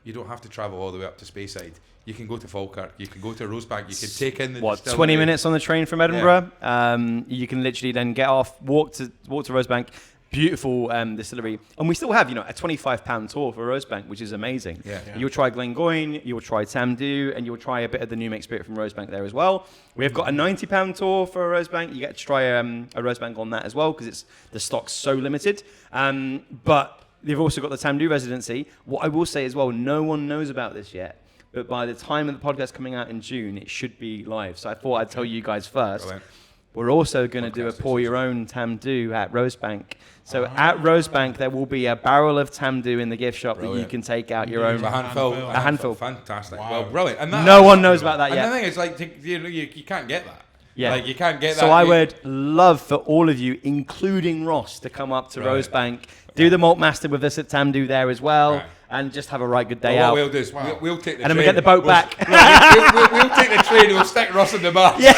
you don't have to travel all the way up to Speyside. You can go to Falkirk, you can go to Rosebank, you can take in the distillery. 20 minutes on the train from Edinburgh. Yeah. You can literally then get off, walk to Rosebank. Beautiful distillery, and we still have a £25 tour for Rosebank, which is amazing. Yeah. You'll try Glengoyne, you'll try Tamdhu, and you'll try a bit of the new make spirit from Rosebank there as well. We have got a £90 tour for Rosebank. You get to try a Rosebank on that as well because the stock's so limited. But they've also got the Tamdhu residency. What I will say as well, no one knows about this yet, but by the time of the podcast coming out in June, it should be live. So I thought I'd tell you guys first. Brilliant. We're also going to do a pour your own Tamdhu at Rosebank. So at Rosebank, there will be a barrel of Tamdhu in the gift shop that you can take out your own. A handful. Fantastic. Wow. Well, brilliant. And no one knows about that yet. And the thing is, you can't get that. Yeah. You can't get that. So I would love for all of you, including Ross, to come up to Rosebank, do the Malt Master with us at Tamdhu there as well. Right. and just have a right good day out. What we'll do is we'll take the train. And then we get the boat back. We'll take the train and we'll stick Ross in the mast. Yeah,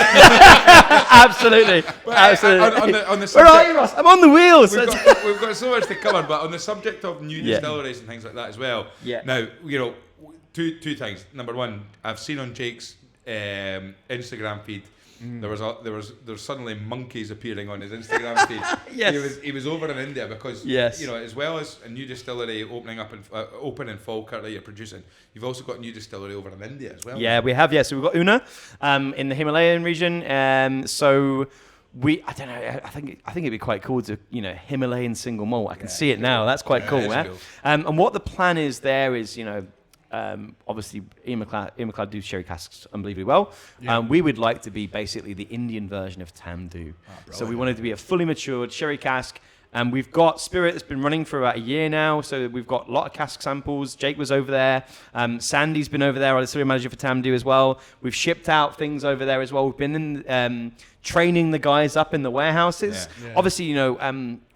absolutely. Absolutely. On the subject, where are you, Ross? I'm on the wheels. We've got so much to cover, but on the subject of new distilleries and things like that as well. Yeah. Now, two things. Number one, I've seen on Jake's Instagram feed, there was suddenly monkeys appearing on his Instagram feed. Yes. He was over in India because as well as a new distillery opening up open in Falkirk that you're producing, you've also got a new distillery over in India as well. Yeah, we have. Yeah, so we've got Una in the Himalayan region. So I don't know. I think it'd be quite cool to Himalayan single malt. I can see it now. That's quite cool. Cool. And what the plan is there is obviously Ian Macleod do sherry casks unbelievably well. We would like to be basically the Indian version of Tamdhu. So we wanted to be a fully matured sherry cask. We've got Spirit that's been running for about a year now, so we've got a lot of cask samples. Jake was over there. Sandy's been over there, our distillery manager for Tamdhu as well. We've shipped out things over there as well. We've been in, training the guys up in the warehouses. Yeah. Obviously,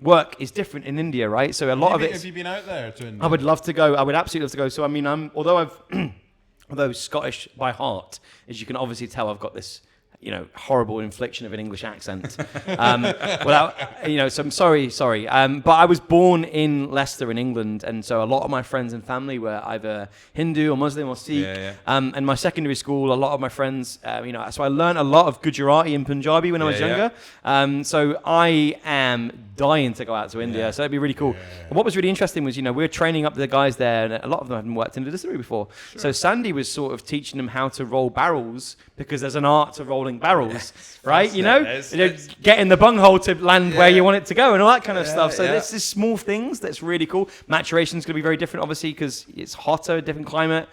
work is different in India, right? So a lot of it. Have you been out there to India? I would love to go. I would absolutely love to go. So I mean, although Scottish by heart, as you can obviously tell, I've got this horrible infliction of an English accent. So I'm sorry. But I was born in Leicester in England, and so a lot of my friends and family were either Hindu or Muslim or Sikh. And my secondary school, a lot of my friends, so I learned a lot of Gujarati and Punjabi when I was younger. So I am dying to go out to India, so that'd be really cool. And what was really interesting was, we were training up the guys there, and a lot of them hadn't worked in the distillery before. Sure. So Sandy was sort of teaching them how to roll barrels, because there's an art to rolling barrels, right? Getting the bunghole to land where you want it to go and all that kind of stuff. So there's these small things that's really cool. Maturation's going to be very different, obviously, because it's hotter, different climate.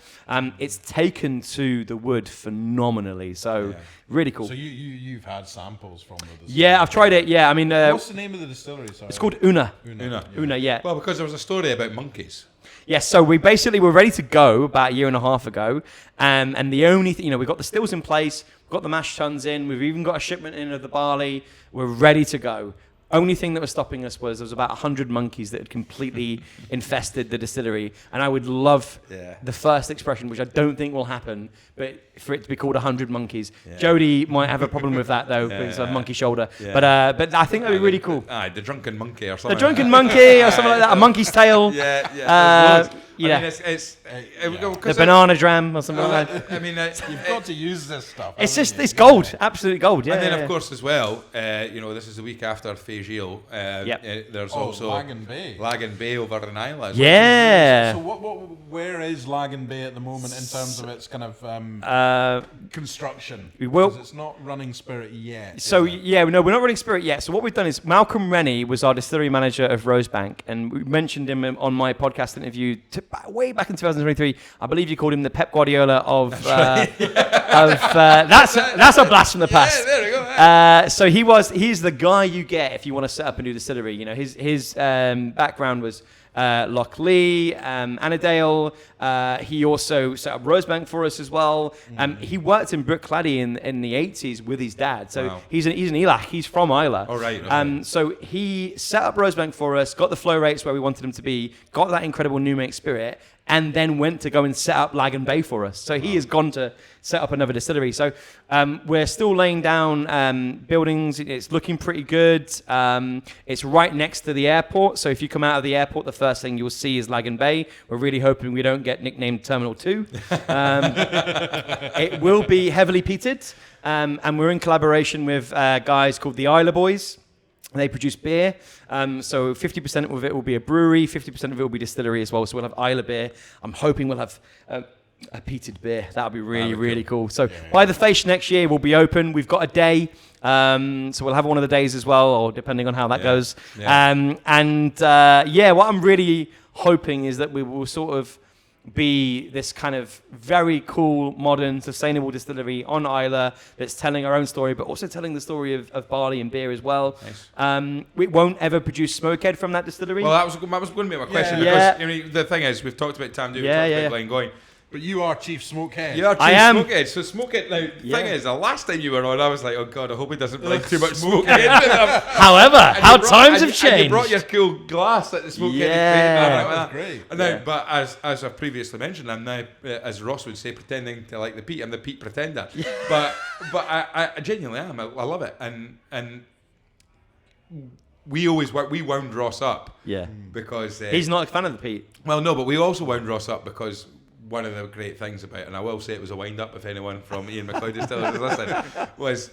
It's taken to the wood phenomenally. So really cool. So you've had samples from the distillery? Yeah, I've tried it. Yeah, I mean, what's the name of the distillery? Sorry. It's called Una. Una, yeah. Well, because there was a story about monkeys. Yes, so we basically were ready to go about a year and a half ago, and the only thing, we've got the stills in place, we've got the mash tuns in, we've even got a shipment in of the barley, we're ready to go. Only thing that was stopping us was there was about 100 monkeys that had completely infested the distillery, and I would love the first expression, which I don't think will happen, but for it to be called 100 monkeys. Jody might have a problem with that though, because of monkey shoulder. But I think that'd be really cool. The drunken monkey or something. The drunken monkey or something like that. A monkey's tail. I mean, the banana dram or something like that. I mean, you've got to use this stuff. It's gold, absolute gold. Yeah. And then of course as well, this is the week after Fagil. There's also Lagan Bay over in Islay. Yeah. So where is Lagan Bay at the moment in terms of its kind of construction? Because it's not running Spirit yet. So we're not running Spirit yet. So what we've done is Malcolm Rennie was our distillery manager of Rosebank, and we mentioned him on my podcast interview way back in 2023. I believe you called him the Pep Guardiola of. That's a blast from the past. Yeah, there we go. So he's the guy you get if you want to set up a new distillery. His background was Lockleigh, Annandale. He also set up Rosebank for us as well. He worked in Brookcladdy in the 80s with his dad. So he's an Elach. He's from Islay. Oh, right. So he set up Rosebank for us, got the flow rates where we wanted them to be, got that incredible new make spirit, and then went to go and set up Lagan Bay for us. So he has gone to set up another distillery. So we're still laying down buildings. It's looking pretty good. It's right next to the airport. So if you come out of the airport, the first thing you'll see is Lagan Bay. We're really hoping we don't get nicknamed Terminal 2. It will be heavily peated. And we're in collaboration with guys called the Islay Boys. They produce beer, so 50% of it will be a brewery, 50% of it will be distillery as well. So we'll have Islay beer. I'm hoping we'll have a peated beer. That would be really cool. So by the Feis next year, we'll be open. We've got a day, so we'll have one of the days as well, or depending on how that goes. What I'm really hoping is that we will sort of be this kind of very cool, modern, sustainable distillery on Islay that's telling our own story, but also telling the story of barley and beer as well. Nice. We won't ever produce Smokehead from that distillery. Well, that was going to be my question, because the thing is, we've talked about Tamdhu, we've talked about Glengoyne. But you are Chief Smokehead. You are Chief I am. Smokehead. So Smokehead, now, the thing is, the last time you were on, I was like, oh God, I hope he doesn't bring too much Smokehead. However, how times have changed. And you brought your cool glass at the Smokehead. Yeah. That was great. And now, but as I've previously mentioned, I'm now, as Ross would say, pretending to like the Pete. I'm the Pete pretender. But I genuinely am. I love it. And we wound Ross up. Yeah. Because he's not a fan of the Pete. Well, no, but we also wound Ross up because one of the great things about it, and I will say it was a wind up if anyone from Ian Macleod Distillers is listening, was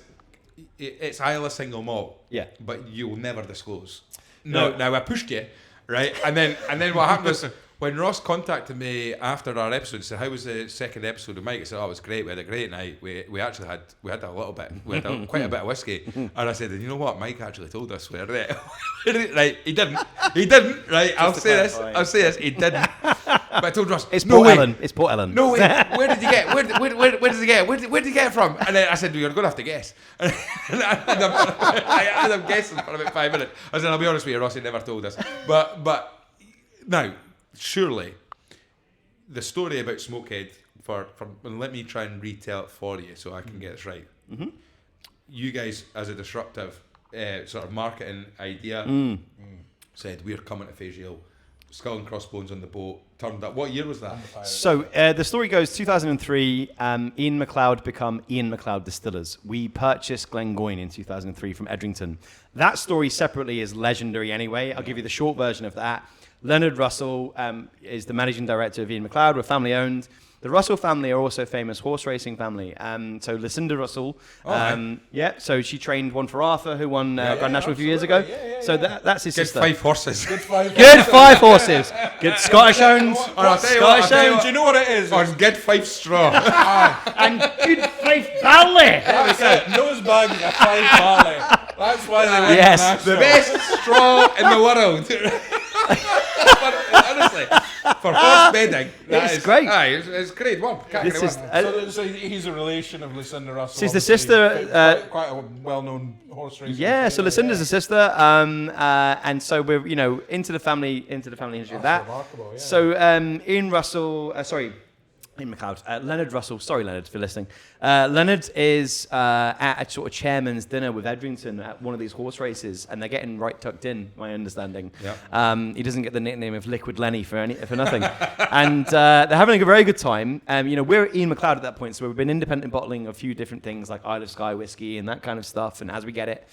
it's Islay single malt. Yeah. But you'll never disclose. No. Now I pushed you, right? And then what happened was when Ross contacted me after our episode, he said, "How was the second episode of Mike?" I said, "Oh, it was great. We had a great night. We actually had a little bit. We had quite a bit of whiskey." And I said, "You know what? Mike actually told us where it." Right? He didn't. Right? I'll say this. He didn't. But I told Ross, It's no Port way. Ellen. It's Port Ellen. No way. Where did you get? Where did he get? Where did he get it from? And then I said, "You're going to have to guess." And I'm guessing for about 5 minutes. I said, "I'll be honest with you, Ross. He never told us." But now, surely, the story about Smokehead and let me try and retell it for you so I can get this right. Mm-hmm. You guys, as a disruptive sort of marketing idea, said we're coming to Fairfield. Skull and Crossbones on the boat, turned up. What year was that? So the story goes 2003, Ian Macleod become Ian Macleod Distillers. We purchased Glengoyne in 2003 from Edrington. That story separately is legendary anyway. I'll give you the short version of that. Leonard Russell is the managing director of Ian Macleod. We're family owned. The Russell family are also a famous horse racing family. So Lucinda Russell, so she trained one for Arthur, who won Grand National a few years ago. So that's his sister. 5 horses. Good 5 horses. Good Scottish owned. Scottish owned. Do you know what it is? On good 5 straw. And good 5 barley. Nose bags are 5 barley. That's why they win the best straw in the world. Honestly, for horse bedding, it's great. It's great one. So he's a relation of Lucinda Russell. She's the sister. Quite a well-known horse racer. Yeah, so Lucinda's a sister, and so we're into the family history of that. Remarkable, yeah. So Ian Macleod, Leonard Russell. Sorry, Leonard, for listening. Leonard is at a sort of chairman's dinner with Edrington at one of these horse races, and they're getting right tucked in. My understanding. Yep. He doesn't get the nickname of Liquid Lenny for nothing, and they're having a very good time. We're Ian Macleod at that point, so we've been independent bottling a few different things like Isle of Skye whiskey and that kind of stuff, and as we get it.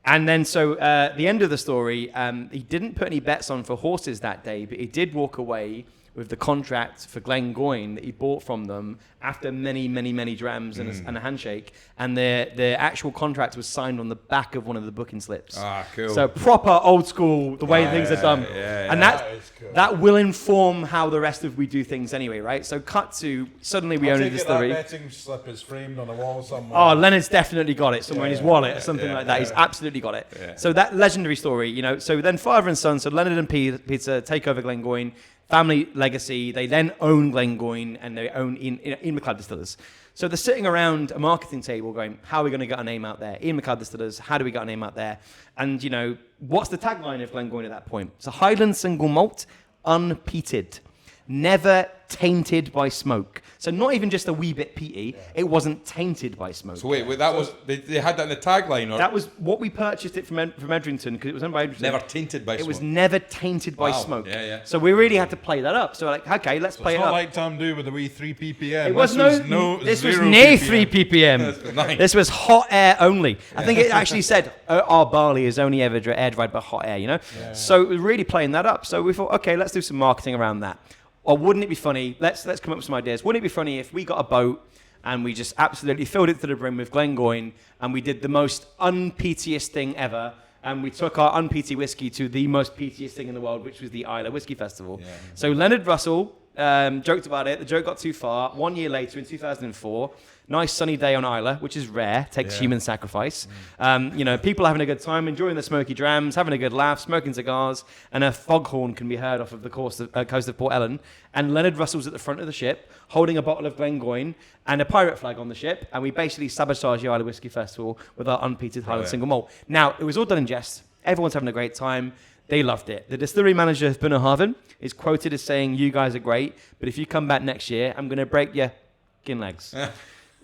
And then, so the end of the story, he didn't put any bets on for horses that day, but he did walk away with the contract for Glengoyne that he bought from them after many, many, many drams and a handshake. And the actual contract was signed on the back of one of the booking slips. Ah, cool. So proper old school, the way things are done. And that will inform how the rest of we do things anyway, right? So cut to, suddenly we own a distillery. That betting slip is framed on a wall somewhere. Oh, Leonard's definitely got it somewhere in his wallet or something like that. He's absolutely got it. Yeah. So that legendary story, so then father and son, so Leonard and Peter take over Glengoyne. Family legacy. They then own Glengoyne and they own Ian Macleod Distillers. So they're sitting around a marketing table going, how are we going to get our name out there? Ian Macleod Distillers, how do we get our name out there? And, what's the tagline of Glengoyne at that point? It's a Highland single malt, unpeated, never tainted by smoke. So not even just a wee bit peaty, it wasn't tainted by smoke. So wait, that was they had that in the tagline, or that was what we purchased it from Edrington because it was owned by Edrington. Never tainted by smoke. It was never tainted by smoke. Yeah. So we really had to play that up. So okay, let's play it up. It's not like Tamdhu with the wee 3 ppm. It was this was no 3 ppm. This was hot air only. I think it actually said our barley is only ever air dried by hot air. Yeah. So we're really playing that up. So we thought, okay, let's do some marketing around that. Or wouldn't it be funny? Let's come up with some ideas. Wouldn't it be funny if we got a boat and we just absolutely filled it to the brim with Glengoyne and we did the most unpeatiest thing ever and we took our unpeaty whiskey to the most peatiest thing in the world, which was the Islay Whiskey Festival. Yeah. So Leonard Russell joked about it. The joke got too far. 1 year later, in 2004, nice sunny day on Islay, which is rare, takes human sacrifice. People having a good time, enjoying the smoky drams, having a good laugh, smoking cigars, and a foghorn can be heard off of the coast of Port Ellen. And Leonard Russell's at the front of the ship, holding a bottle of Glengoyne and a pirate flag on the ship, and we basically sabotaged the Islay Whiskey Festival with our unpeated Highland single malt. Now, it was all done in jest. Everyone's having a great time. They loved it. The distillery manager of Bunnahabhain is quoted as saying, "You guys are great, but if you come back next year, I'm going to break your fucking legs."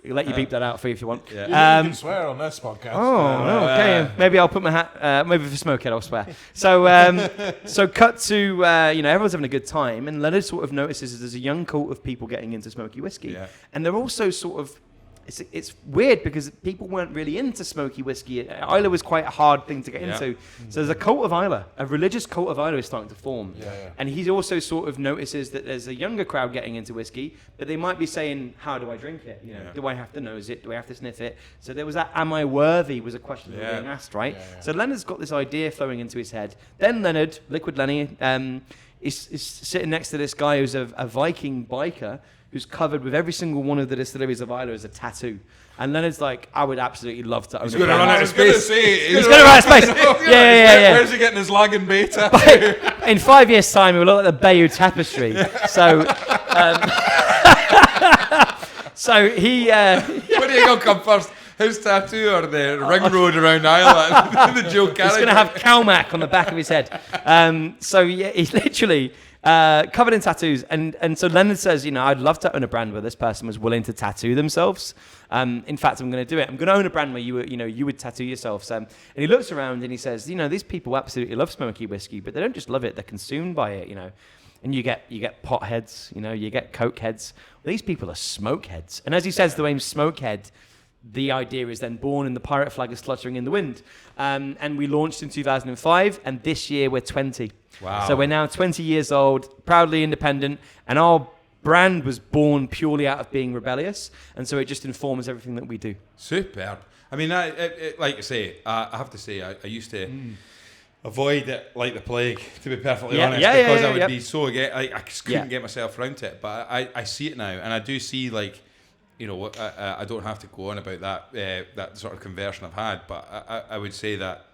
I'll let you beep that out for you if you want. Yeah. You can swear on this podcast. Oh, no, okay. Maybe I'll put my hat. Maybe for Smokehead, I'll swear. So cut to everyone's having a good time, and Leonard sort of notices there's a young cult of people getting into smoky whiskey, and they're also sort of. It's weird because people weren't really into smoky whiskey. Islay was quite a hard thing to get into. So there's a cult of Islay, a religious cult of Islay is starting to form. And he also sort of notices that there's a younger crowd getting into whiskey, but they might be saying, how do I drink it? Do I have to nose it? Do I have to sniff it? So there was that, am I worthy, was a question that was being asked, right? So Leonard's got this idea flowing into his head. Then Leonard, Liquid Lenny, is sitting next to this guy who's a Viking biker, who's covered with every single one of the distilleries of Islay as a tattoo. And Leonard's like, I would absolutely love to own He's a going to brand. run out of space. He's going to run out of space. Yeah. Where's he getting his lagging beta? In 5 years' time, it will look like the Bayeux Tapestry. So, so he... Where do you go come first? His tattoo or the ring road around Ireland? The Joe Carrigan. He's going to have Calmac on the back of his head. So yeah, he's literally covered in tattoos. And so Leonard says, I'd love to own a brand where this person was willing to tattoo themselves. In fact, I'm going to do it. I'm going to own a brand where you would tattoo yourselves. And he looks around and he says, these people absolutely love smoky whiskey, but they don't just love it; they're consumed by it. And you get pot heads, you get coke heads. Well, these people are smoke heads. And as he says, the name Smokehead, the idea is then born and the pirate flag is fluttering in the wind. And we launched in 2005, and this year we're 20. Wow. So we're now 20 years old, proudly independent, and our brand was born purely out of being rebellious, and so it just informs everything that we do. Superb. I mean, like I say, I have to say, I used to avoid it like the plague, to be perfectly honest, because I would be so I just couldn't get myself around to it. But I see it now, and I do see, like, I don't have to go on about that sort of conversion I've had, but I would say that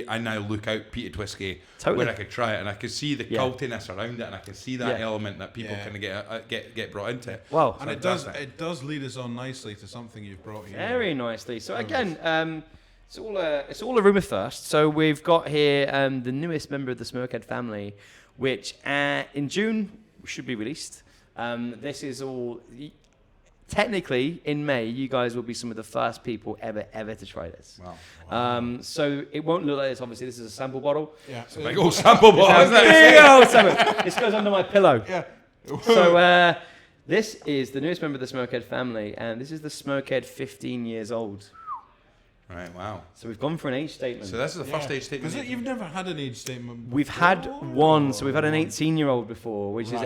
I now look out peated whiskey where I could try it, and I could see the cultiness around it, and I can see that element that people kind of get brought into it. Well, and it does lead us on nicely to something you've brought here. Very nicely. So again, it's all a rumour first. So we've got here the newest member of the Smokehead family, which in June should be released. This is all. Technically, in May, you guys will be some of the first people ever to try this. Wow. So it won't look like this. Obviously, this is a sample bottle. Yeah, it's a big old sample bottle, isn't it? Big old sample. This goes under my pillow. Yeah. So this is the newest member of the Smokehead family, and this is the Smokehead 15 years old. Right, wow. So we've gone for an age statement. So this is the first age statement. Because you've never had an age statement before. We've had one. So we've had an 18-year-old before, which is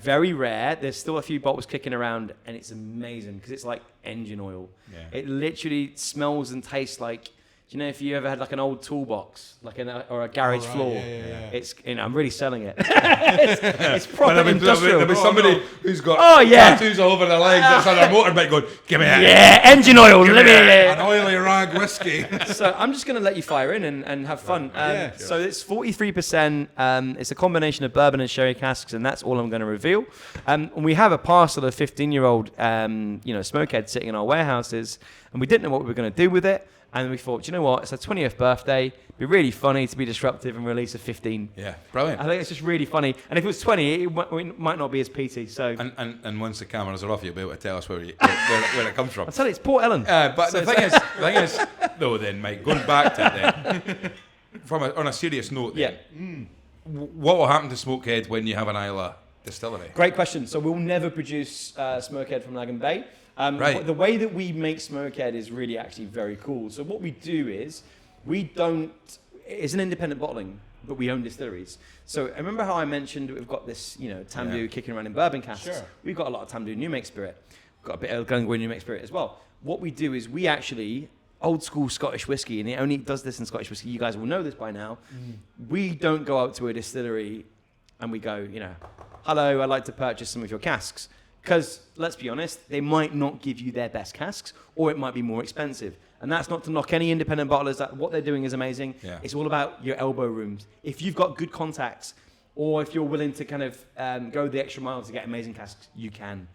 very rare. There's still a few bottles kicking around, and it's amazing because it's like engine oil. Yeah. It literally smells and tastes like, if you ever had like an old toolbox, like or a garage floor, it's. I'm really selling it. it's proper industrial. There'll be somebody who's got tattoos all over their legs that's on a motorbike going, give me that. Yeah, engine oil. Let me. An oily rag whiskey. So I'm just going to let you fire in and have fun. So it's 43%. It's a combination of bourbon and sherry casks, and that's all I'm going to reveal. And we have a parcel of 15-year-old, Smokehead sitting in our warehouses, and we didn't know what we were going to do with it. And we thought, you know what? It's our 20th birthday. It'd be really funny to be disruptive and release a 15. Yeah, brilliant. I think it's just really funny. And if it was 20, it might not be as peaty. So. And once the cameras are off, you'll be able to tell us where it comes from. I'll tell you, it's Port Ellen. But so the thing is, though, then, Mike, going back to it then, on a serious note, then, what will happen to Smokehead when you have an Islay distillery? Great question. So we'll never produce Smokehead from Lagan Bay. The way that we make Smokehead is really actually very cool. So what we do is it's an independent bottling, but we own distilleries. So remember how I mentioned we've got this, Tamdhu kicking around in bourbon casks? Sure. We've got a lot of Tamdhu new make spirit. We've got a bit of Glengoyne new make spirit as well. What we do is we actually, old school Scottish whiskey, and it only does this in Scottish whiskey, you guys will know this by now, we don't go out to a distillery and we go, hello, I'd like to purchase some of your casks. Because, let's be honest, they might not give you their best casks, or it might be more expensive. And that's not to knock any independent bottlers. That what they're doing is amazing. Yeah. It's all about your elbow rooms. If you've got good contacts, or if you're willing to kind of go the extra mile to get amazing casks, you can.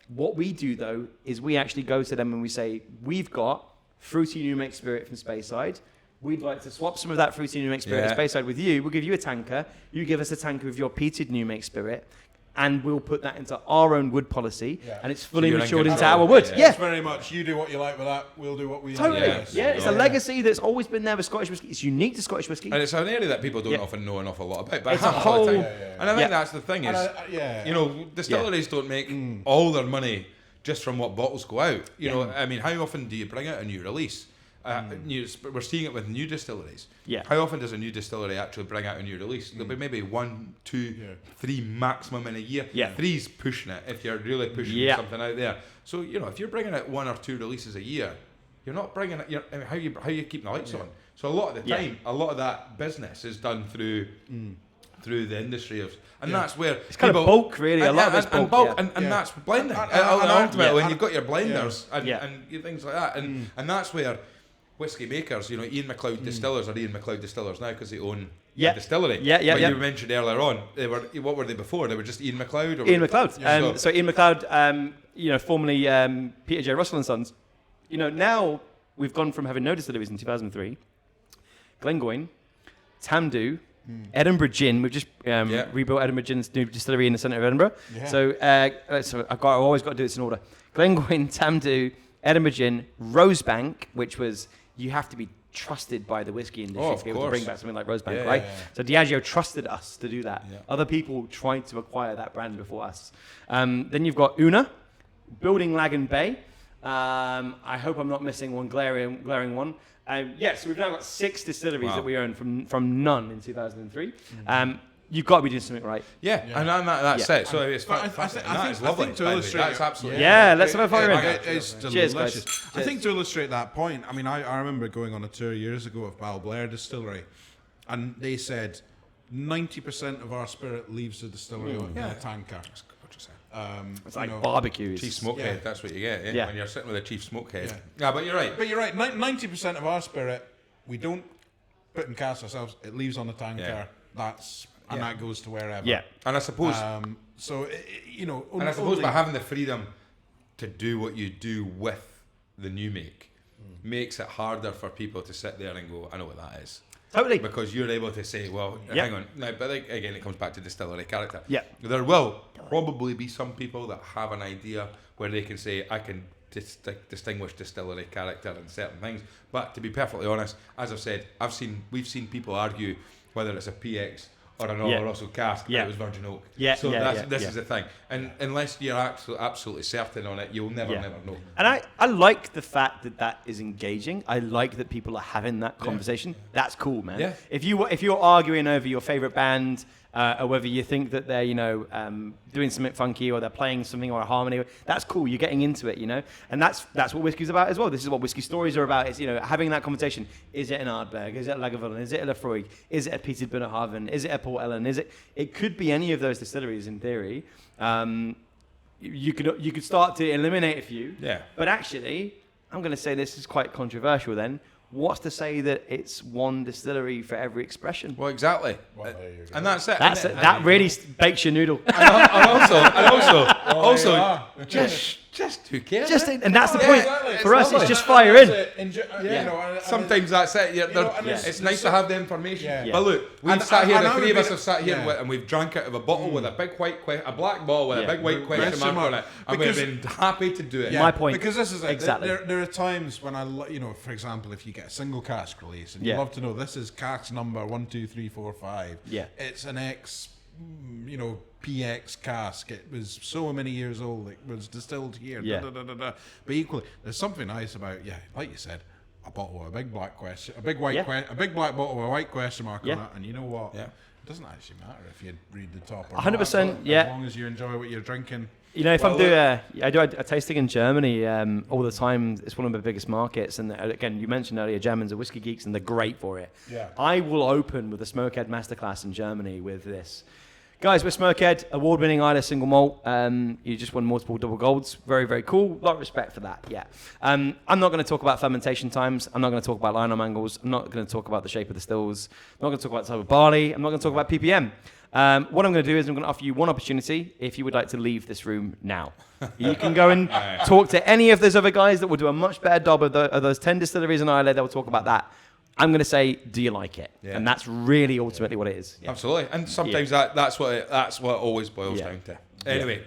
What we do, though, is we actually go to them and we say, we've got fruity new make spirit from Speyside. we'd like to swap some of that fruity new make spirit at Speyside with you. We'll give you a tanker. You give us a tanker of your peated new make spirit. And we'll put that into our own wood policy, and it's fully matured into our wood. Yeah. It's very much, you do what you like with that, we'll do what we like. Totally. It's a legacy that's always been there with Scottish whiskey. It's unique to Scottish whiskey. And it's an area that people don't often know an awful lot about. But it's a whole... And I think that's the thing is, distilleries don't make all their money just from what bottles go out. You know, I mean, how often do you bring out a new release? We're seeing it with new distilleries. How often does a new distillery actually bring out a new release? There'll be maybe 1, 2, 3 maximum in a year. 3's pushing it if you're really pushing something out there. So if you're bringing out 1 or 2 releases a year, you're not bringing it. How you keeping the lights on? So a lot of the time, a lot of that business is done through the industry of, and that's where it's kind of bulk, really. A lot of it's bulk, and that's blending. Ultimately, when you've got your blenders and things like that, and that's where whiskey makers, Ian Macleod Distillers are Ian Macleod Distillers now because they own a distillery. But you mentioned earlier on, what were they before? They were just Ian Macleod? Ian Macleod. So Ian Macleod, formerly Peter J. Russell and Sons. Now we've gone from having no distilleries in 2003, Glengoyne, Tamdhu, Edinburgh Gin. We've just rebuilt Edinburgh Gin's new distillery in the centre of Edinburgh. So I've always got to do this in order. Glengoyne, Tamdhu, Edinburgh Gin, Rosebank, which was, you have to be trusted by the whiskey industry to be able to bring back something like Rosebank, right? So Diageo trusted us to do that. Other people tried to acquire that brand before us. Then you've got Una, Building Lagan Bay. I hope I'm not missing one glaring one. So we've now got 6 distilleries that we own from none in 2003. You've got to be doing something right. And that's it. So it's lovely. To illustrate, that's absolutely. Let's have a fire in. It's delicious. I think to illustrate that point, I mean, I remember going on a tour years ago of Balblair Distillery, and they said 90% of our spirit leaves the distillery in a tanker. It's like barbecue. Chief Smokehead, that's what you get when you're sitting with a Chief Smokehead. But you're right. 90% of our spirit, we don't put in casks ourselves. It leaves on the tanker. And that goes to wherever. And I suppose. And I suppose by having the freedom to do what you do with the new make makes it harder for people to sit there and go, I know what that is. Totally. Because you're able to say, well, hang on. Now, but again, it comes back to distillery character. There will probably be some people that have an idea where they can say, I can distinguish distillery character in certain things. But to be perfectly honest, as I've said, we've seen people argue whether it's a PX or an Oloroso cask, it was virgin oak. This is the thing. And unless you're absolutely certain on it, you'll never know. And I like the fact that is engaging. I like that people are having that conversation. That's cool, man. If you're arguing over your favorite band, or whether you think that they're doing something funky or they're playing something or a harmony, that's cool. You're getting into it, and that's what whiskey's about as well. This is what whiskey stories are about. Is having that conversation. Is it an Ardbeg? Is it a Lagavulin? Is it a Lafroig? Is it a peated Bunnahabhain? Is it a Port Ellen? It could be any of those distilleries in theory. You could start to eliminate a few. But actually, I'm going to say this is quite controversial. Then. What's to say that it's one distillery for every expression? Well, exactly. And that's it. That really bakes your noodle. and also, just who cares? And that's the point. Exactly. For us, it's just fire in. Sometimes that's it. It's nice to have the information. But look, we've sat here, the 3 of us have sat here and we've drank out of a bottle with a big a black bottle with a big white question mark on it. And we've been happy to do it. My point. Because this is exactly. There are times when for example, if you get a single cask release and you love to know this is cask number 1, 2, 3, 4, 5. It's an X, PX cask. It was so many years old. It was distilled here. But equally, there's something nice about like you said, a bottle with a big black question, a big black bottle with a white question mark on it. And you know what? It doesn't actually matter if you read the top or 100%. Not, as long as you enjoy what you're drinking. If I do a tasting in Germany all the time. It's one of the biggest markets, and again, you mentioned earlier, Germans are whiskey geeks, and they're great for it. I will open with a Smokehead masterclass in Germany with this. Guys, we're Smokehead, award-winning Islay single malt. You just won multiple double golds. Very, very cool. A lot of respect for that, I'm not going to talk about fermentation times. I'm not going to talk about line-arm angles. I'm not going to talk about the shape of the stills. I'm not going to talk about the type of barley. I'm not going to talk about ppm. What I'm going to do is I'm going to offer you one opportunity if you would like to leave this room now. You can go and talk to any of those other guys that will do a much better job of those 10 distilleries in Ireland. They will talk about that. I'm going to say, do you like it? Yeah. And that's really ultimately what it is. Yeah. Absolutely. And sometimes that's what it always boils down to. Anyway,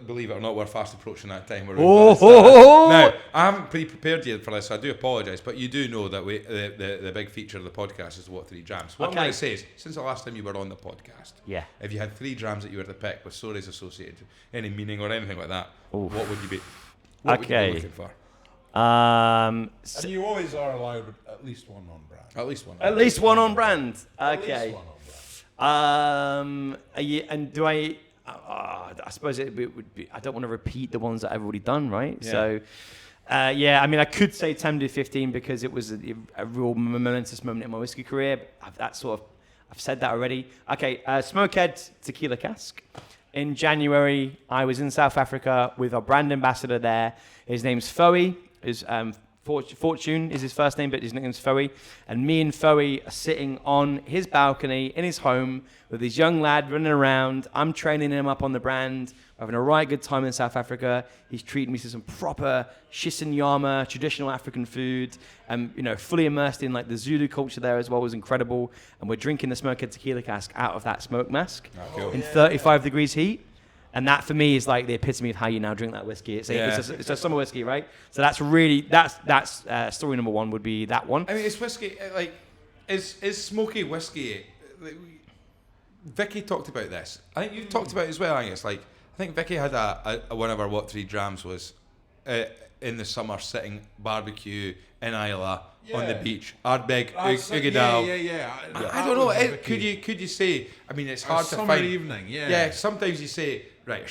believe it or not, we're fast approaching that time. Now, I haven't pre-prepared you for this, so I do apologise, but you do know that the big feature of the podcast is what 3 drams. What I'm going to say is, since the last time you were on the podcast, if you had 3 drams that you were to pick with stories associated, any meaning or anything like that, what would you be? What would you be looking for? And you always are allowed at least one on brand. At least one. At least one on brand. Okay. At least one on brand. And do I suppose it would be. I don't want to repeat the ones that I've already done, right? Yeah. So, I mean, I could say Tamdhu 15 because it was a real momentous moment in my whiskey career. I've said that already. Okay, Smokehead tequila cask. In January, I was in South Africa with our brand ambassador there. His name's Foe. His Fortune is his first name, but his nickname's Foe. And me and Foe are sitting on his balcony in his home with this young lad running around. I'm training him up on the brand. We're having a right good time in South Africa. He's treating me to some proper shisanyama, traditional African food. Fully immersed in like the Zulu culture there as well was incredible. And we're drinking the Smokehead tequila cask out of that smoke mask in 35 degrees heat. And that for me is like the epitome of how you now drink that whiskey. It's a summer whiskey, right? So that's story number 1 would be that one. I mean, it's whiskey. Like, is smoky whiskey? Vicky talked about this. I think you've talked about it as well. I think Vicky had a one of our 3 drams was in the summer sitting barbecue in Isla on the beach. Ardbeg, Ugadal. Yeah. I don't know. Could you say? I mean, it's hard to find. Summer evening. Yeah. Yeah. Sometimes you say. Right,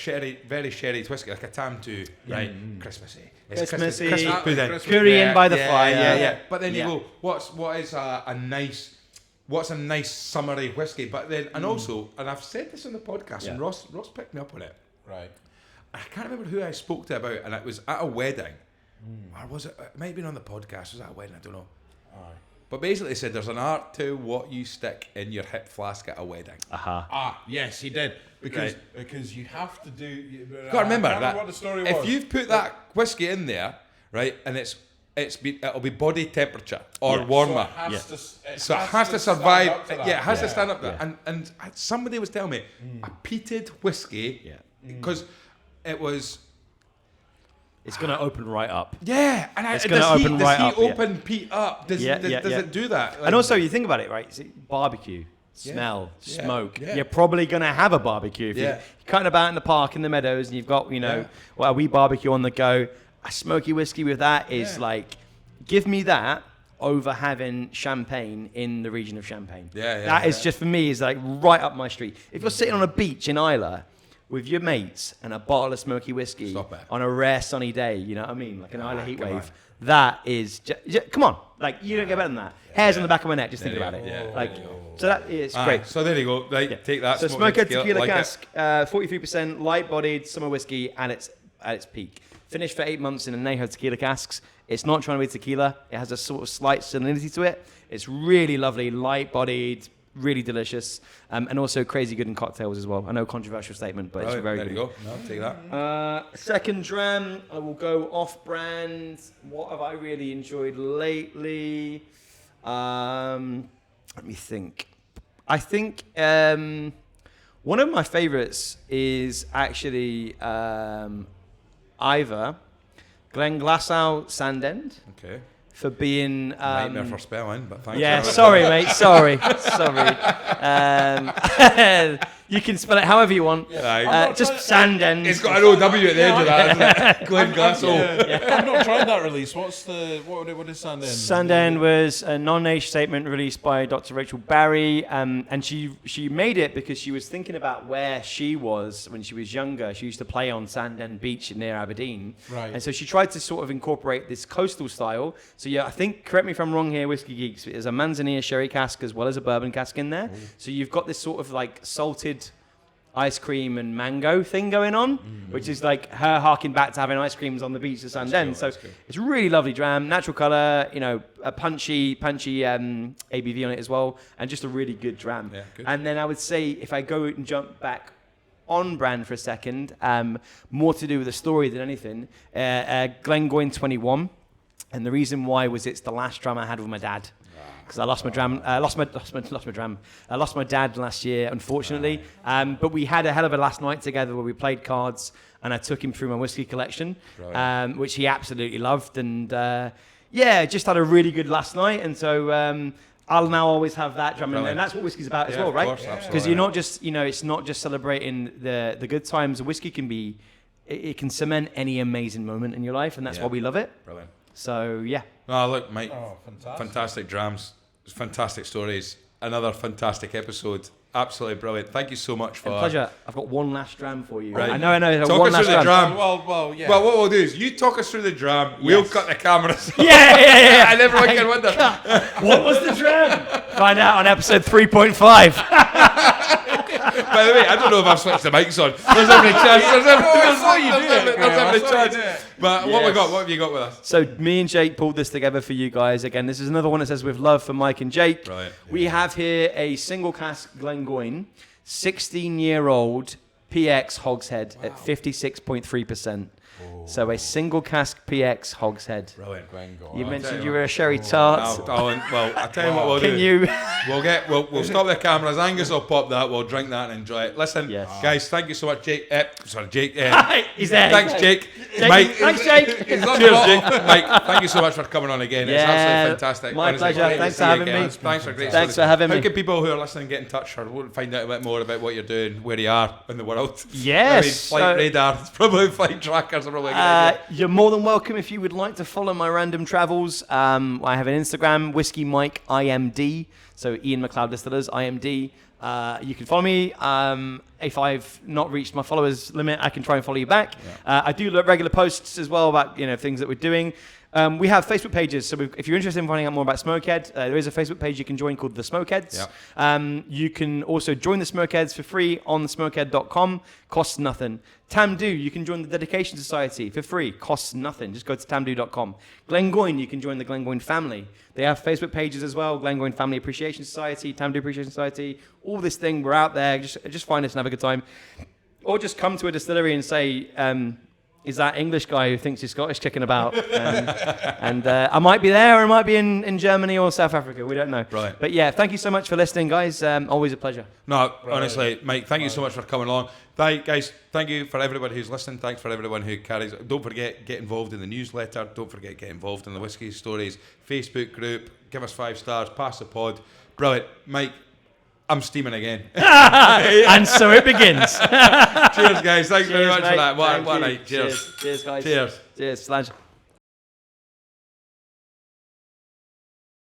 very sherry whiskey, like a Tamdhu, right? Christmassy. It's Christmassy. Christmas pudding. Curry in by the fire. Yeah. But then you go, what is a nice summery whiskey? But then, and I've said this on the podcast, and Ross picked me up on it. Right. I can't remember who I spoke to about it, and it was at a wedding, or was it? It might have been on the podcast. Was that a wedding? I don't know. But basically, he said there's an art to what you stick in your hip flask at a wedding. Yes, he did. Because you have to do. You got to remember that. What the story was. If you've put that whiskey in there, right, and it'll be body temperature or warmer. So it has to survive. It has to stand up there. And somebody was telling me a peated whiskey because it was. It's going to open right up. Yeah, and it's going to open right up. Does he open peat up? Does it do that? And also, you think about it, right? Barbecue, smell, smoke. Yeah. You're probably going to have a barbecue. If you're cutting about in the park, in the meadows, and you've got, we barbecue on the go. A smoky whiskey with that is like, give me that over having champagne in the region of Champagne. That is just, for me, is like right up my street. If you're sitting on a beach in Isla, with your mates and a bottle of smoky whiskey on a rare sunny day, you know what I mean? Like an Isla heat wave. That is, come on. Like, you don't get better than that. Hairs on the back of my neck, just thinking about it. So that is great. So there you go. Right, take that. So Smokehead tequila cask, 43%, light-bodied, summer whiskey, and it's at its peak. Finished for 8 months in Añejo tequila casks. It's not trying to be tequila. It has a sort of slight salinity to it. It's really lovely, light-bodied, really delicious, and also crazy good in cocktails as well. I know, controversial statement, but it's very good. There you go. No, take that. Second dram, I will go off-brand. What have I really enjoyed lately? Let me think. I think one of my favourites is actually either Glenglassaugh Sandend. Okay. For being nightmare for spelling, but thanks. Yeah, sorry, mate. Sorry. You can spell it however you want. Just Sandend. It's got an OW at the end of that, isn't it? Glenglassaugh. I've not tried that release. What is Sandend? Sandend was a non-age statement released by Dr. Rachel Barry, and she made it because she was thinking about where she was when she was younger. She used to play on Sandend Beach near Aberdeen, right? And so she tried to sort of incorporate this coastal style. So I think, correct me if I'm wrong here, Whiskey Geeks, there's a Manzanilla sherry cask as well as a bourbon cask in there. So you've got this sort of like salted ice cream and mango thing going on, which is like her harking back to having ice creams on the beach of Sandend. So it's a really lovely dram, natural colour, a punchy ABV on it as well, and just a really good dram. Yeah, good. And then I would say, if I go and jump back on brand for a second, more to do with the story than anything, Glengoyne 21. And the reason why was it's the last dram I had with my dad. because I lost my dram. I lost my dad last year, unfortunately. But we had a hell of a last night together where we played cards, and I took him through my whiskey collection, which he absolutely loved, and just had a really good last night. And so I'll now always have that drum, and that's what whiskey's about as well, right? Because you're not just, it's not just celebrating the good times. Whiskey can be, it can cement any amazing moment in your life, and that's why we love it. Brilliant. So yeah. Oh look, Mike, fantastic drams, fantastic stories, another fantastic episode. Absolutely brilliant. Thank you so much for... Pleasure. I've got one last dram for you. Right. I know. Talk one us through the dram. Well, yeah. Well, what we'll do is you talk us through the dram. Yes. We'll cut the cameras. Yeah. And everyone can wonder. What was the dram? Find out on episode 3.5. By the way, I don't know if I've switched the mics on. There's every chance. There's every chance. But what have you got with us? So me and Jake pulled this together for you guys. Again, this is another one that says with love for Mike and Jake. Right. We have here a single cask Glengoyne, 16-year-old PX hogshead at 56.3%. So a single cask PX hogshead. Brilliant. You mentioned you were a sherry tart. Well, I tell you what we'll do. We'll stop the cameras. Angus will pop that. We'll drink that and enjoy it. Listen, guys, thank you so much, Jake. Jake. He's there. Thanks, Jake. Mike. Thanks, Jake. Cheers, Jake. Mike, thank you so much for coming on again. It's absolutely fantastic. My pleasure. Thanks for having me. Thanks for having me. How can people who are listening get in touch or find out a bit more about what you're doing, where you are in the world? Yes. Flight radar, probably flight trackers are probably you're more than welcome if you would like to follow my random travels. I have an Instagram, Whisky Mike IMD. So Ian Macleod Distillers IMD. You can follow me. If I've not reached my followers limit, I can try and follow you back. I do regular posts as well about things that we're doing. We have Facebook pages, so if you're interested in finding out more about Smokehead, there is a Facebook page you can join called The Smokeheads. You can also join the Smokeheads for free on thesmokehead.com, costs nothing. Tamdhu, you can join the Dedication Society for free, costs nothing. Just go to tamdhu.com. Glengoyne, you can join the Glengoyne family. They have Facebook pages as well, Glengoyne Family Appreciation Society, Tamdhu Appreciation Society, all this thing, we're out there, just find us and have a good time. Or just come to a distillery and say, is that English guy who thinks he's Scottish kicking about? And I might be there, or I might be in Germany or South Africa. We don't know. Right. But yeah, thank you so much for listening, guys. Always a pleasure. No, honestly, Mike, thank you so much for coming along. Guys, thank you for everybody who's listening. Thanks for everyone who carries. Don't forget, get involved in the newsletter. Don't forget, get involved in the Whiskey Stories Facebook group. Give us 5 stars. Pass the pod. Brilliant, Mike. I'm steaming again. And so it begins. Cheers, guys. Thanks very much for that. What a night. Cheers. Cheers, guys. Cheers. Cheers, Slange.